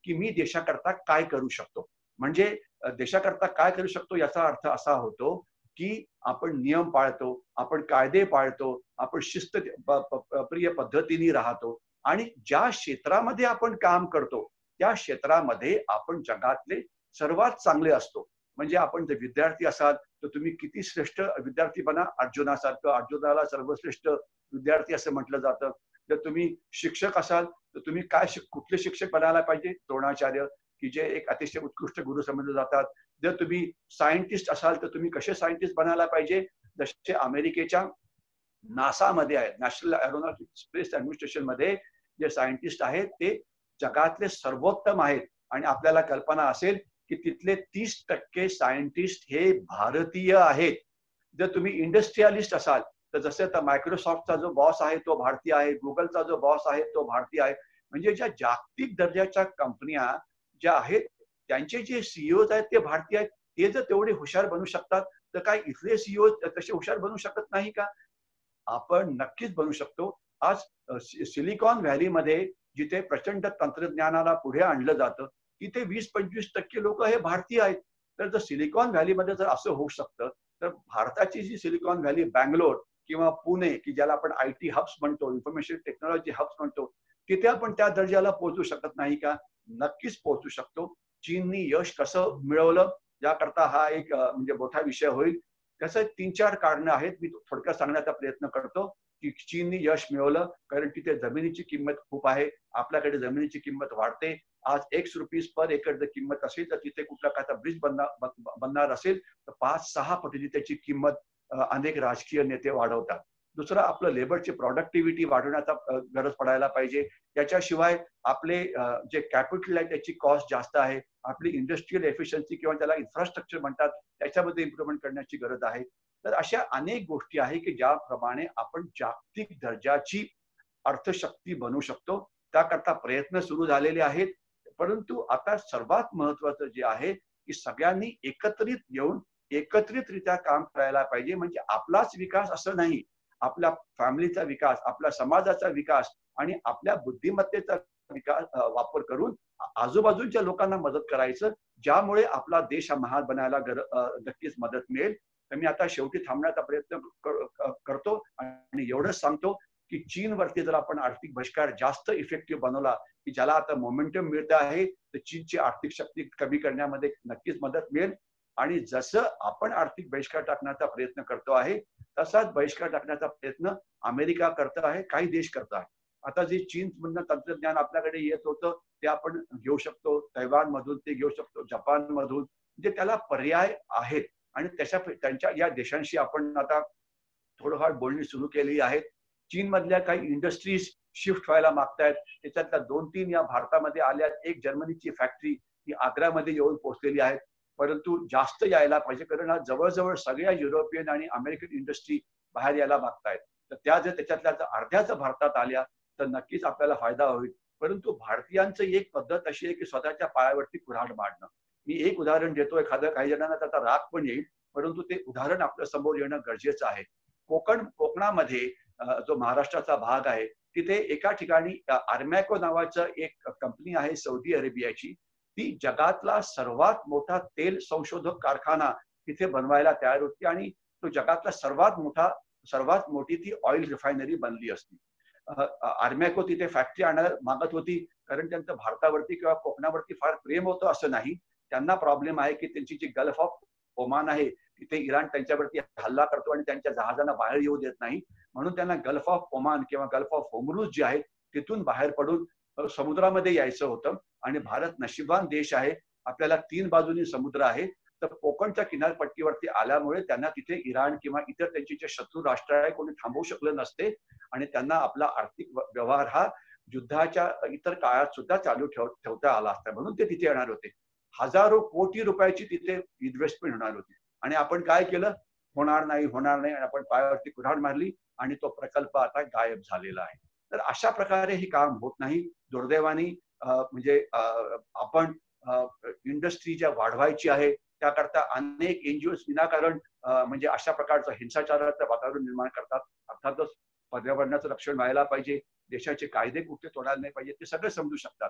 की मी देशाकरता काय करू शकतो. म्हणजे देशाकरता काय करू शकतो याचा अर्थ असा होतो की आपण नियम पाळतो, आपण कायदे पाळतो, आपण शिस्त प्रिय पद्धतीने राहतो आणि ज्या क्षेत्रामध्ये आपण काम करतो त्या क्षेत्रामध्ये आपण जगातले सर्वात चांगले असतो. म्हणजे आपण जर विद्यार्थी असाल तर तुम्ही किती श्रेष्ठ विद्यार्थी बना, अर्जुनासारखं. अर्जुनाला सर्वश्रेष्ठ विद्यार्थी असं म्हटलं जातं. जर तुम्ही शिक्षक असाल तर तुम्ही कुठले शिक्षक बनायला पाहिजे? द्रोणाचार्य, की जे एक अतिशय उत्कृष्ट गुरु समजले जातात. जर तुम्ही सायंटिस्ट असाल तर तुम्ही कसे सायंटिस्ट बनायला पाहिजे? जसे अमेरिकेच्या नासामध्ये आहेत, नॅशनल एरोनॉटिक स्पेस ऍडमिनिस्ट्रेशन मध्ये जे सायंटिस्ट आहेत ते जगातले सर्वोत्तम आहेत. आणि आपल्याला कल्पना असेल की तिथले 30% सायंटिस्ट हे भारतीय आहेत. जर तुम्ही इंडस्ट्रियलिस्ट असाल तर जसे आता मायक्रोसॉफ्टचा जो बॉस आहे तो भारतीय आहे, गुगलचा जो बॉस आहे तो भारतीय आहे. म्हणजे ज्या जागतिक दर्जाच्या कंपन्या ज्या आहेत त्यांचे जे सीईओ आहेत ते भारतीय आहेत. ते जर तेवढे हुशार बनू शकतात तर काय इथले सीईओ तसे हुशार बनू शकत नाही का? आपण नक्कीच बनू शकतो. आज सिलिकॉन व्हॅलीमध्ये जिथे प्रचंड तंत्रज्ञानाला पुढे आणलं जातं तिथे 20-25% लोक हे भारतीय आहेत. तर जर सिलिकॉन व्हॅलीमध्ये जर असं होऊ शकतं तर भारताची जी सिलिकॉन व्हॅली बँगलोर किंवा पुणे की ज्याला आपण IT हब्स म्हणतो, इन्फॉर्मेशन टेक्नॉलॉजी हब्स म्हणतो, तिथे आपण त्या दर्जाला पोहोचू शकत नाही का? नक्कीच पोहोचू शकतो. चीननी यश कसं मिळवलं याकरता हा एक म्हणजे मोठा विषय होईल. त्याचं 3-4 कारणं आहेत. मी थोडक्यात सांगण्याचा प्रयत्न करतो की चीननी यश मिळवलं कारण तिथे जमिनीची किंमत खूप आहे. आपल्याकडे जमिनीची किंमत वाढते. आज ₹X पर एकर जर किंमत असेल तर तिथे कुठला काय ब्रिज बनणार असेल तर 5-6 पटीने त्याची किंमत अनेक राजकीय नेते वाढवतात. दुसरं आपलं लेबरची प्रॉडक्टिव्हिटी वाढवण्याचा गरज पडायला पाहिजे. त्याच्याशिवाय आपले जे कॅपिटल आहे त्याची कॉस्ट जास्त आहे. आपली इंडस्ट्रियल एफिशियन्सी किंवा त्याला इन्फ्रास्ट्रक्चर म्हणतात त्याच्यामध्ये इम्प्रुव्हमेंट करण्याची गरज आहे. तर अशा अनेक गोष्टी आहेत की ज्याप्रमाणे आपण जागतिक दर्जाची अर्थशक्ती बनू शकतो. त्याकरता प्रयत्न सुरू झालेले आहेत. परंतु आता सर्वात महत्वाचं जे आहे की सगळ्यांनी एकत्रित येऊन एकत्रितरित्या काम करायला पाहिजे. म्हणजे आपलाच विकास असं नाही, आपल्या फॅमिलीचा विकास, आपल्या समाजाचा विकास आणि आपल्या बुद्धिमत्तेचा वापर करून आजूबाजूच्या लोकांना मदत करायचं, ज्यामुळे आपला देश हा महान बनायला नक्कीच मदत मिळेल. तर मी आता शेवटी थांबण्याचा प्रयत्न करतो आणि एवढंच सांगतो की चीनवरती जर आपण आर्थिक बहिष्कार जास्त इफेक्टिव्ह बनवला, की ज्याला आता मोमेंटम मिळत आहे, तर चीनची आर्थिक शक्ती कमी करण्यामध्ये नक्कीच मदत मिळेल. आणि जसं आपण आर्थिक बहिष्कार टाकण्याचा प्रयत्न करतो आहे, तसाच बहिष्कार टाकण्याचा प्रयत्न अमेरिका करत आहे, काही देश करत आहे. आता जे चीनमधनं तंत्रज्ञान आपल्याकडे येत होतं ते आपण घेऊ शकतो, तैवान मधून ते घेऊ शकतो, जपान मधून, म्हणजे त्याला पर्याय आहेत. आणि त्यांच्या या देशांशी आपण आता थोडंफार बोलणी सुरू केली आहेत. चीनमधल्या काही इंडस्ट्रीज शिफ्ट व्हायला मागतायत. त्याच्यातल्या 2-3 या भारतामध्ये आल्यात. एक जर्मनीची फॅक्टरी ही आग्रामध्ये येऊन पोहोचलेली आहे. परंतु जास्त यायला पाहिजे, कारण आज जवळजवळ सगळ्या युरोपियन आणि अमेरिकन इंडस्ट्री बाहेर यायला मागतायत. तर त्या जर त्याच्यातल्या अर्ध्याच भारतात आल्या तर नक्कीच आपल्याला फायदा होईल. परंतु भारतीयांचं एक पद्धत अशी आहे की स्वतःच्या पायावरती कुऱ्हाड मारणं. मी एक उदाहरण देतो, काही जणांना त्याचा राग पण येईल, परंतु ते उदाहरण आपल्या समोर येणं गरजेचं आहे. कोकणामध्ये जो महाराष्ट्राचा भाग आहे, तिथे एका ठिकाणी आर्मॅको नावाचं एक कंपनी आहे सौदी अरेबियाची. ती जगातला सर्वात मोठा तेल संशोधक कारखाना तिथे बनवायला तयार होती आणि तो जगातला सर्वात मोठी ती ऑइल रिफायनरी बनली असती. आर्मॅको तिथे फॅक्टरी आणायला मागत होती, कारण त्यांचं भारतावरती किंवा कोकणावरती फार प्रेम होतं असं नाही. त्यांना प्रॉब्लेम आहे की त्यांची जी गल्फ ऑफ ओमान आहे, तिथे इराण त्यांच्यावरती हल्ला करतो आणि त्यांच्या जहाजांना बाहेर येऊ देत नाही. म्हणून त्यांना गल्फ ऑफ ओमान किंवा गल्फ ऑफ होर्मुझ जे आहे तिथून बाहेर पडून समुद्रामध्ये यायचं होतं. आणि भारत नशिबान देश आहे, आपल्याला 3 बाजूनी समुद्र आहे. तर कोकणच्या किनारपट्टीवरती आल्यामुळे त्यांना तिथे इराण किंवा इतर त्यांचे जे शत्रू राष्ट्र आहे कोणी थांबवू शकले नसते आणि त्यांना आपला आर्थिक व्यवहार हा युद्धाच्या इतर काळात सुद्धा चालू ठेवता आला असता. म्हणून ते तिथे येणार होते. हजारो कोटी रुपयाची तिथे इन्व्हेस्टमेंट होणार होती. आणि आपण काय केलं? होणार नाही आणि आपण पायावरती कुऱ्हाड मारली आणि तो प्रकल्प आता गायब झालेला आहे. तर अशा प्रकारे हे काम होत नाही. दुर्दैवाने म्हणजे आपण इंडस्ट्री ज्या वाढवायची आहे त्याकरता अनेक एनजीओज विनाकारण म्हणजे अशा प्रकारचं हिंसाचाराचं वातावरण निर्माण करतात. अर्थातच पर्यावरणाचं रक्षण व्हायला पाहिजे, देशाचे कायदे कुठे तोडायला नाही पाहिजे, ते सगळे समजू शकतात.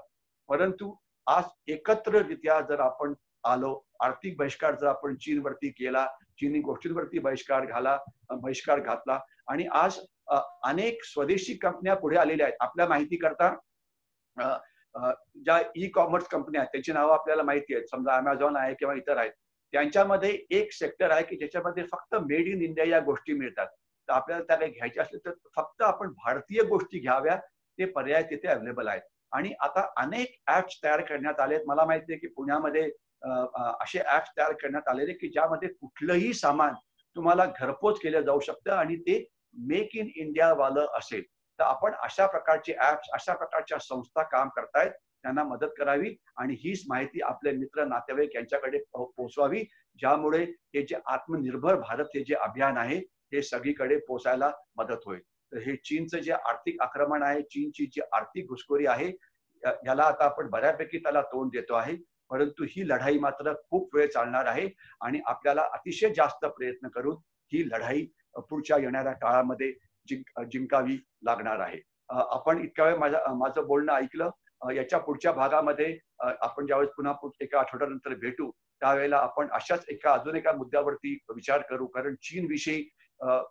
परंतु आज एकत्ररित्या जर आपण आलो, आर्थिक बहिष्कार जर आपण चीनवरती केला, चीनी गोष्टींवरती बहिष्कार घातला आणि आज अनेक स्वदेशी कंपन्या पुढे आलेल्या आहेत. आपल्या माहिती करता ज्या ई कॉमर्स कंपन्या आहेत त्याची नावं आपल्याला माहिती आहेत, समजा अमेझॉन आहे किंवा इतर आहेत. त्यांच्यामध्ये एक सेक्टर आहे की ज्याच्यामध्ये फक्त मेड इन इंडिया या गोष्टी मिळतात. तर आपल्याला त्या काही घ्यायच्या असल्या तर फक्त आपण भारतीय गोष्टी घ्याव्या, ते पर्याय तिथे अवेलेबल आहेत. आणि आता अनेक ऍप्स तयार करण्यात आले आहेत. मला माहिती आहे की पुण्यामध्ये असे ऍप्स तयार करण्यात आलेले की ज्यामध्ये कुठलंही सामान तुम्हाला घरपोच केलं जाऊ शकतं आणि ते मेक इन इंडिया वालं असेल. तर आपण अशा प्रकारचे ऍप्स, अशा प्रकारच्या संस्था काम करतायत, त्यांना मदत करावी आणि हीच माहिती आपले मित्र नातेवाईक यांच्याकडे पोहोचवावी, ज्यामुळे हे जे आत्मनिर्भर भारत हे जे अभियान आहे हे सगळीकडे पोहोचायला मदत होईल. तर हे चीनचं जे आर्थिक आक्रमण आहे, चीनची जी आर्थिक घुसखोरी आहे, याला आता आपण बऱ्यापैकी त्याला तोंड देतो आहे. परंतु ही लढाई मात्र खूप वेळ चालणार आहे आणि आपल्याला अतिशय जास्त प्रयत्न करून ही लढाई पुढच्या येणाऱ्या काळामध्ये जिंकावी लागणार आहे. आपण इतक्या वेळ माझं बोलणं ऐकलं. याच्या पुढच्या भागामध्ये आपण ज्यावेळेस पुन्हा एका आठवड्यानंतर भेटू त्यावेळेला आपण अशाच अजून एका मुद्द्यावरती विचार करू, कारण चीन विषयी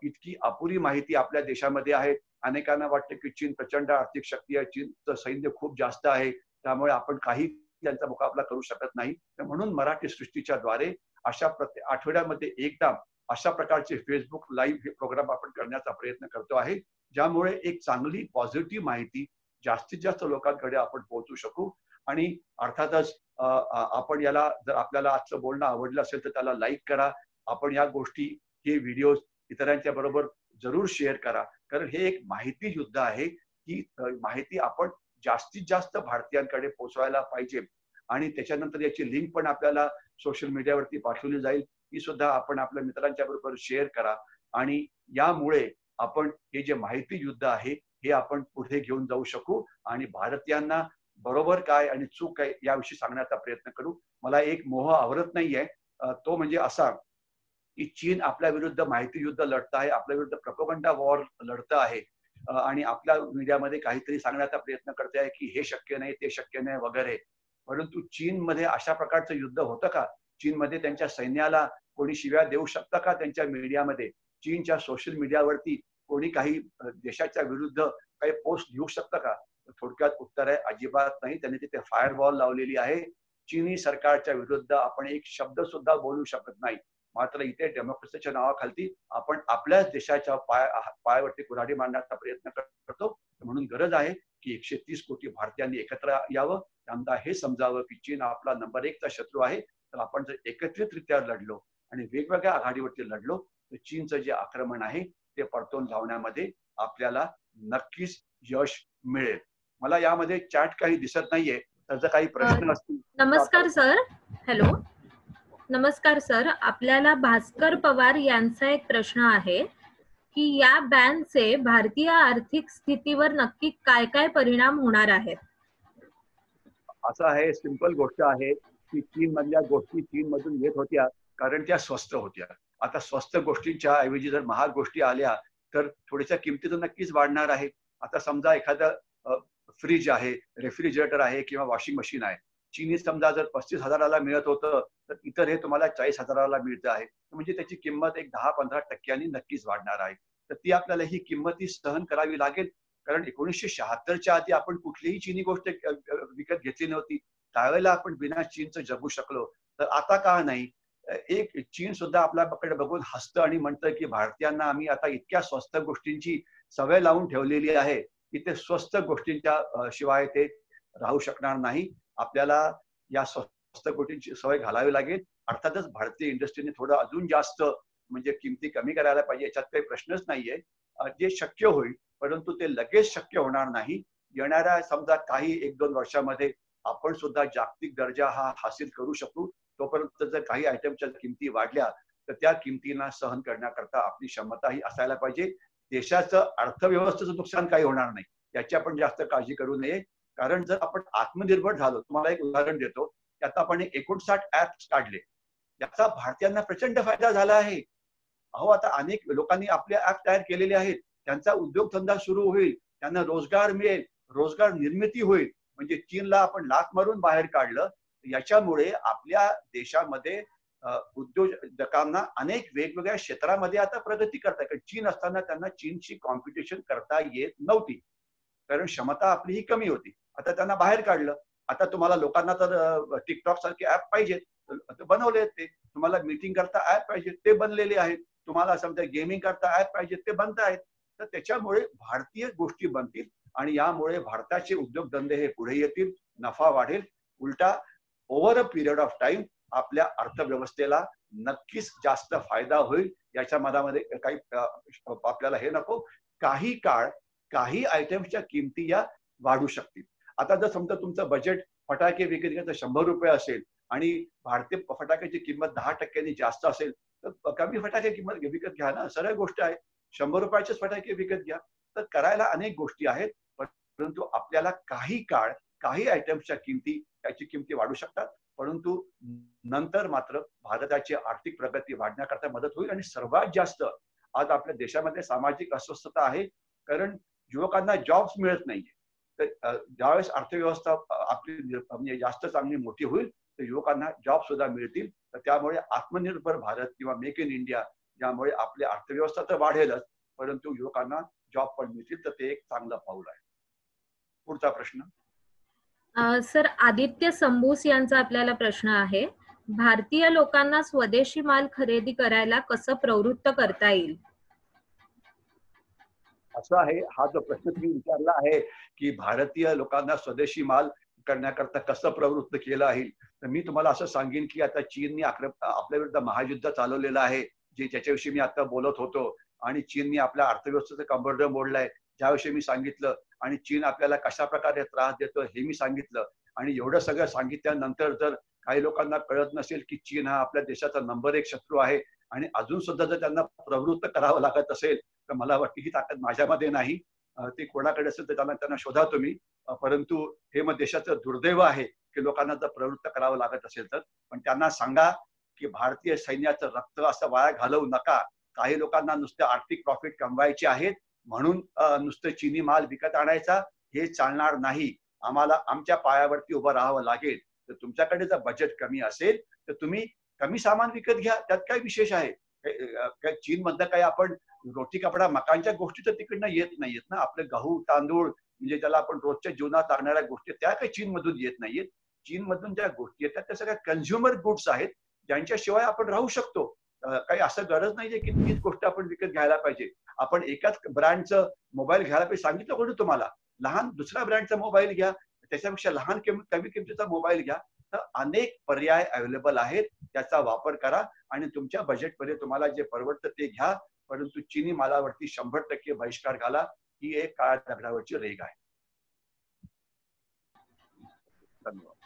इतकी अपुरी माहिती आपल्या देशामध्ये आहे. अनेकांना वाटतं की चीन प्रचंड आर्थिक शक्ती आहे, चीनचं सैन्य खूप जास्त आहे, त्यामुळे आपण काही त्यांचा मुकाबला करू शकत नाही. म्हणून मराठी सृष्टीच्या द्वारे अशा प्रत्येक आठवड्यामध्ये एकदा अशा प्रकारचे फेसबुक लाईव्ह प्रोग्राम आपण करण्याचा प्रयत्न करतो आहे, ज्यामुळे एक चांगली पॉझिटिव्ह माहिती जास्तीत जास्त लोकांकडे आपण पोहोचू शकू. आणि अर्थातच आपण याला जर आपल्याला आजचं बोलणं आवडलं असेल तर त्याला लाईक करा. आपण या गोष्टी, हे व्हिडिओज इतरांच्या बरोबर जरूर शेअर करा, कारण हे एक माहिती युद्ध आहे. ही माहिती आपण जास्तीत जास्त भारतीयांकडे पोहोचवायला पाहिजे आणि त्याच्यानंतर याची लिंक पण आपल्याला सोशल मीडियावरती पाठवली जाईल. ती सुद्धा आपण आपल्या मित्रांच्या बरोबर शेअर करा आणि यामुळे आपण हे जे माहिती युद्ध आहे हे आपण पुढे घेऊन जाऊ शकू आणि भारतीयांना बरोबर काय आणि चूक काय याविषयी सांगण्याचा प्रयत्न करू. मला एक मोह आवरत नाहीये, तो म्हणजे असा की चीन आपल्या विरुद्ध माहिती युद्ध लढत आहे, आपल्या विरुद्ध प्रोपगंडा वॉर लढत आहे. आणि आपल्या मीडियामध्ये काहीतरी सांगण्याचा प्रयत्न करते आहे की हे शक्य नाही, ते शक्य नाही वगैरे. परंतु चीनमध्ये अशा प्रकारचं युद्ध होतं का? चीनमध्ये त्यांच्या सैन्याला कोणी शिव्या देऊ शकतं का त्यांच्या मीडियामध्ये? चीनच्या सोशल मीडियावरती कोणी काही देशाच्या विरुद्ध काही पोस्ट घेऊ शकतं का? थोडक्यात उत्तर आहे अजिबात नाही. त्यांनी तिथे फायरवॉल लावलेली आहे. चीनी सरकारच्या विरुद्ध आपण एक शब्द सुद्धा बोलू शकत नाही. मात्र इथे डेमोक्रेसीच्या नावाखाली आपण आपल्याच देशाच्या पायावरती कुऱ्हाडी मांडण्याचा प्रयत्न करतो. म्हणून गरज आहे की 130 कोटी भारतीयांनी एकत्र यावं. त्यांना हे समजावं की चीन आपला नंबर 1 चा शत्रू आहे. तर आपण जर एकत्रितरित्या लढलो आणि वेगवेगळ्या आघाडीवरती लढलो तर चीनचं जे आक्रमण आहे ते परतून लावण्यामध्ये आपल्याला नक्कीच यश मिळेल. मला यामध्ये चॅट काही दिसत नाहीये. त्याचा काही प्रश्न असतील. नमस्कार सर. हॅलो, नमस्कार सर. आपल्याला भास्कर पवार यांचा एक प्रश्न आहे की या बॅनचे भारतीय आर्थिक स्थितीवर नक्की काय काय परिणाम होणार आहेत? असं आहे, सिंपल गोष्ट आहे की चीन मधल्या गोष्टी चीन मधून येत होत्या कारण त्या स्वस्त होत्या. आता स्वस्त गोष्टींच्या ऐवजी जर महाग गोष्टी आल्या तर थोड्याशा किमती तर नक्कीच वाढणार आहे. आता समजा एखादं फ्रीज आहे, रेफ्रिजरेटर आहे किंवा वॉशिंग मशीन आहे. चीनी समजा जर 35,000ला मिळत होतं तर इतर हे तुम्हाला 40,000ला मिळतं आहे. म्हणजे त्याची किंमत एक 10-15% नक्कीच वाढणार आहे. तर ती आपल्याला ही किंमत सहन करावी लागेल. कारण 1976च्या आधी आपण कुठलीही चीनी गोष्ट विकत घेतली नव्हती. त्यावेळेला आपण बिना चीनचं जगू शकलो. तर आता का नाही? एक चीन सुद्धा आपल्याकडे बघून हसतं आणि म्हणतं की भारतीयांना आम्ही आता इतक्या स्वस्त गोष्टींची सवय लावून ठेवलेली आहे की ते स्वस्त गोष्टींच्या शिवाय ते राहू शकणार नाही. आपल्याला या स्वस्त गोष्टींची सवय घालावी लागेल. अर्थातच भारतीय इंडस्ट्रीने थोडं अजून जास्त म्हणजे किमती कमी करायला पाहिजे, याच्यात काही प्रश्नच नाहीये. जे शक्य होईल, परंतु ते लगेच शक्य होणार नाही. येणाऱ्या समजा काही 1-2 वर्षामध्ये आपण सुद्धा जागतिक दर्जा हा हासिल करू शकू. तोपर्यंत जर काही आयटमच्या किमती वाढल्या तर त्या किमतींना सहन करण्याकरता आपली क्षमता ही असायला पाहिजे. देशाचं अर्थव्यवस्थेचं नुकसान काही होणार नाही याची आपण जास्त काळजी करू नये. कारण जर आपण आत्मनिर्भर झालो, तुम्हाला एक उदाहरण देतो, की आता आपण 59 ऍप्स काढले, याचा भारतीयांना प्रचंड फायदा झाला आहे. अहो, आता अनेक लोकांनी आपले ऍप तयार केलेले आहेत. त्यांचा उद्योगधंदा सुरू होईल, त्यांना रोजगार मिळेल, रोजगार निर्मिती होईल. म्हणजे चीनला आपण लाथ मारून बाहेर काढलं. याच्यामुळे आपल्या देशामध्ये उद्योजकांना अनेक वेगवेगळ्या क्षेत्रामध्ये आता प्रगती करता येईल. चीन असताना त्यांना चीनची कॉम्पिटिशन करता येत नव्हती कारण क्षमता आपली ही कमी होती. आता त्यांना बाहेर काढलं. आता तुम्हाला लोकांना तर टिकटॉक सारखे ऍप पाहिजेत, बनवले ते. तुम्हाला मीटिंग करता ऍप पाहिजे, ते बनलेले आहेत. तुम्हाला समजा गेमिंग करता ऍप पाहिजे, ते बनत आहेत. तर त्याच्यामुळे भारतीय गोष्टी बनतील आणि यामुळे भारताचे उद्योगधंदे हे पुढे येतील, नफा वाढेल. उलटा over a period of time आपल्या अर्थव्यवस्थेला नक्कीच जास्त फायदा होईल. याच्या मधामध्ये काही आपल्याला हे नको. काही काळ काही आयटम्सच्या किमती या वाढू शकतील. आता जर समजा तुमचं बजेट फटाके विकत घ्यायचं 100 रुपये असेल आणि भारतीय फटाक्याची किंमत 10% जास्त असेल तर कमी फटाके किंमत विकत घ्या ना. सरळ गोष्ट आहे. 100 रुपयाचेच फटाके विकत घ्या. तर करायला अनेक गोष्टी आहेत. परंतु आपल्याला काही काळ काही आयटम्सच्या किमती त्याची किमती वाढू शकतात. परंतु नंतर मात्र भारताची आर्थिक प्रगती वाढण्याकरता मदत होईल. आणि सर्वात जास्त आज आपल्या देशामध्ये सामाजिक अस्वस्थता आहे कारण युवकांना जॉब्स मिळत नाहीये. तर ज्यावेळेस अर्थव्यवस्था आपली म्हणजे जास्त चांगली मोठी होईल तर युवकांना जॉब सुद्धा मिळतील. तर त्यामुळे आत्मनिर्भर भारत किंवा मेक इन इंडिया यामुळे आपली अर्थव्यवस्था तर वाढेलच परंतु युवकांना जॉब पण मिळतील. तर ते एक चांगलं पाऊल आहे. पुढचा प्रश्न. सर, आदित्य संबूस यांचा आपल्याला प्रश्न आहे. भारतीय लोकांना स्वदेशी माल खरेदी करायला कसं प्रवृत्त करता येईल? असं आहे, हा जो प्रश्न तुम्ही विचारला आहे की भारतीय लोकांना स्वदेशी माल करण्याकरता कसं प्रवृत्त केलं आहे, तर मी तुम्हाला असं सांगेन की आता चीनने आपल्या विरुद्ध महायुद्ध चालवलेलं आहे, ज्याच्याविषयी मी आता बोलत होतो. आणि चीनने आपल्या अर्थव्यवस्थेचं कंबरड मोडलंय ज्याविषयी मी सांगितलं. आणि चीन आपल्याला कशा प्रकारे त्रास देतो हे मी सांगितलं. आणि एवढं सगळं सांगितल्यानंतर जर काही लोकांना कळत नसेल की चीन हा आपल्या देशाचा नंबर 1 शत्रू आहे आणि अजून सुद्धा जर त्यांना प्रवृत्त करावं लागत असेल तर मला वाटतं ही ताकद माझ्यामध्ये नाही. ती कोणाकडे असेल तर त्यांना शोधा तुम्ही. परंतु हे मग देशाचं दुर्दैव आहे की लोकांना जर प्रवृत्त करावं लागत असेल तर. पण त्यांना सांगा की भारतीय सैन्याचं रक्त असं वाया घालवू नका. काही लोकांना नुसते आर्थिक प्रॉफिट कमवायचे आहेत. म्हणून नुसतं चीनी माल विकत आणायचा हे चालणार नाही. आम्हाला आमच्या पायावरती उभं राहावं लागेल. तर तुमच्याकडे जर बजेट कमी असेल तर तुम्ही कमी सामान विकत घ्या, त्यात काय विशेष आहे? चीन मधलं काही आपण रोटी कपडा मकानच्या गोष्टी तर तिकडनं येत नाहीयेत ना. आपले गहू तांदूळ म्हणजे ज्याला आपण रोजच्या जीवनात लागणाऱ्या गोष्टी त्या काही चीन मधून येत नाहीयेत. चीन मधून ज्या गोष्टी येतात त्या सगळ्या कन्झ्युमर गुड्स आहेत, ज्यांच्याशिवाय आपण राहू शकतो. काही असं गरज नाहीये की तीच गोष्ट आपण विकत घ्यायला पाहिजे. आपण एकाच ब्रँडचं मोबाईल घ्यायला पाहिजे सांगितलं कोणी तुम्हाला? लहान दुसऱ्या ब्रँडचा मोबाईल घ्या, त्याच्यापेक्षा लहान कमी किमतीचा मोबाईल घ्या. तर अनेक पर्याय अवेलेबल आहेत, त्याचा वापर करा आणि तुमच्या बजेटमध्ये तुम्हाला जे परवडतं ते घ्या. परंतु चीनी मालावरती 100% बहिष्कार घाला. ही एक काळ्या दगडावरची रेघ आहे. धन्यवाद.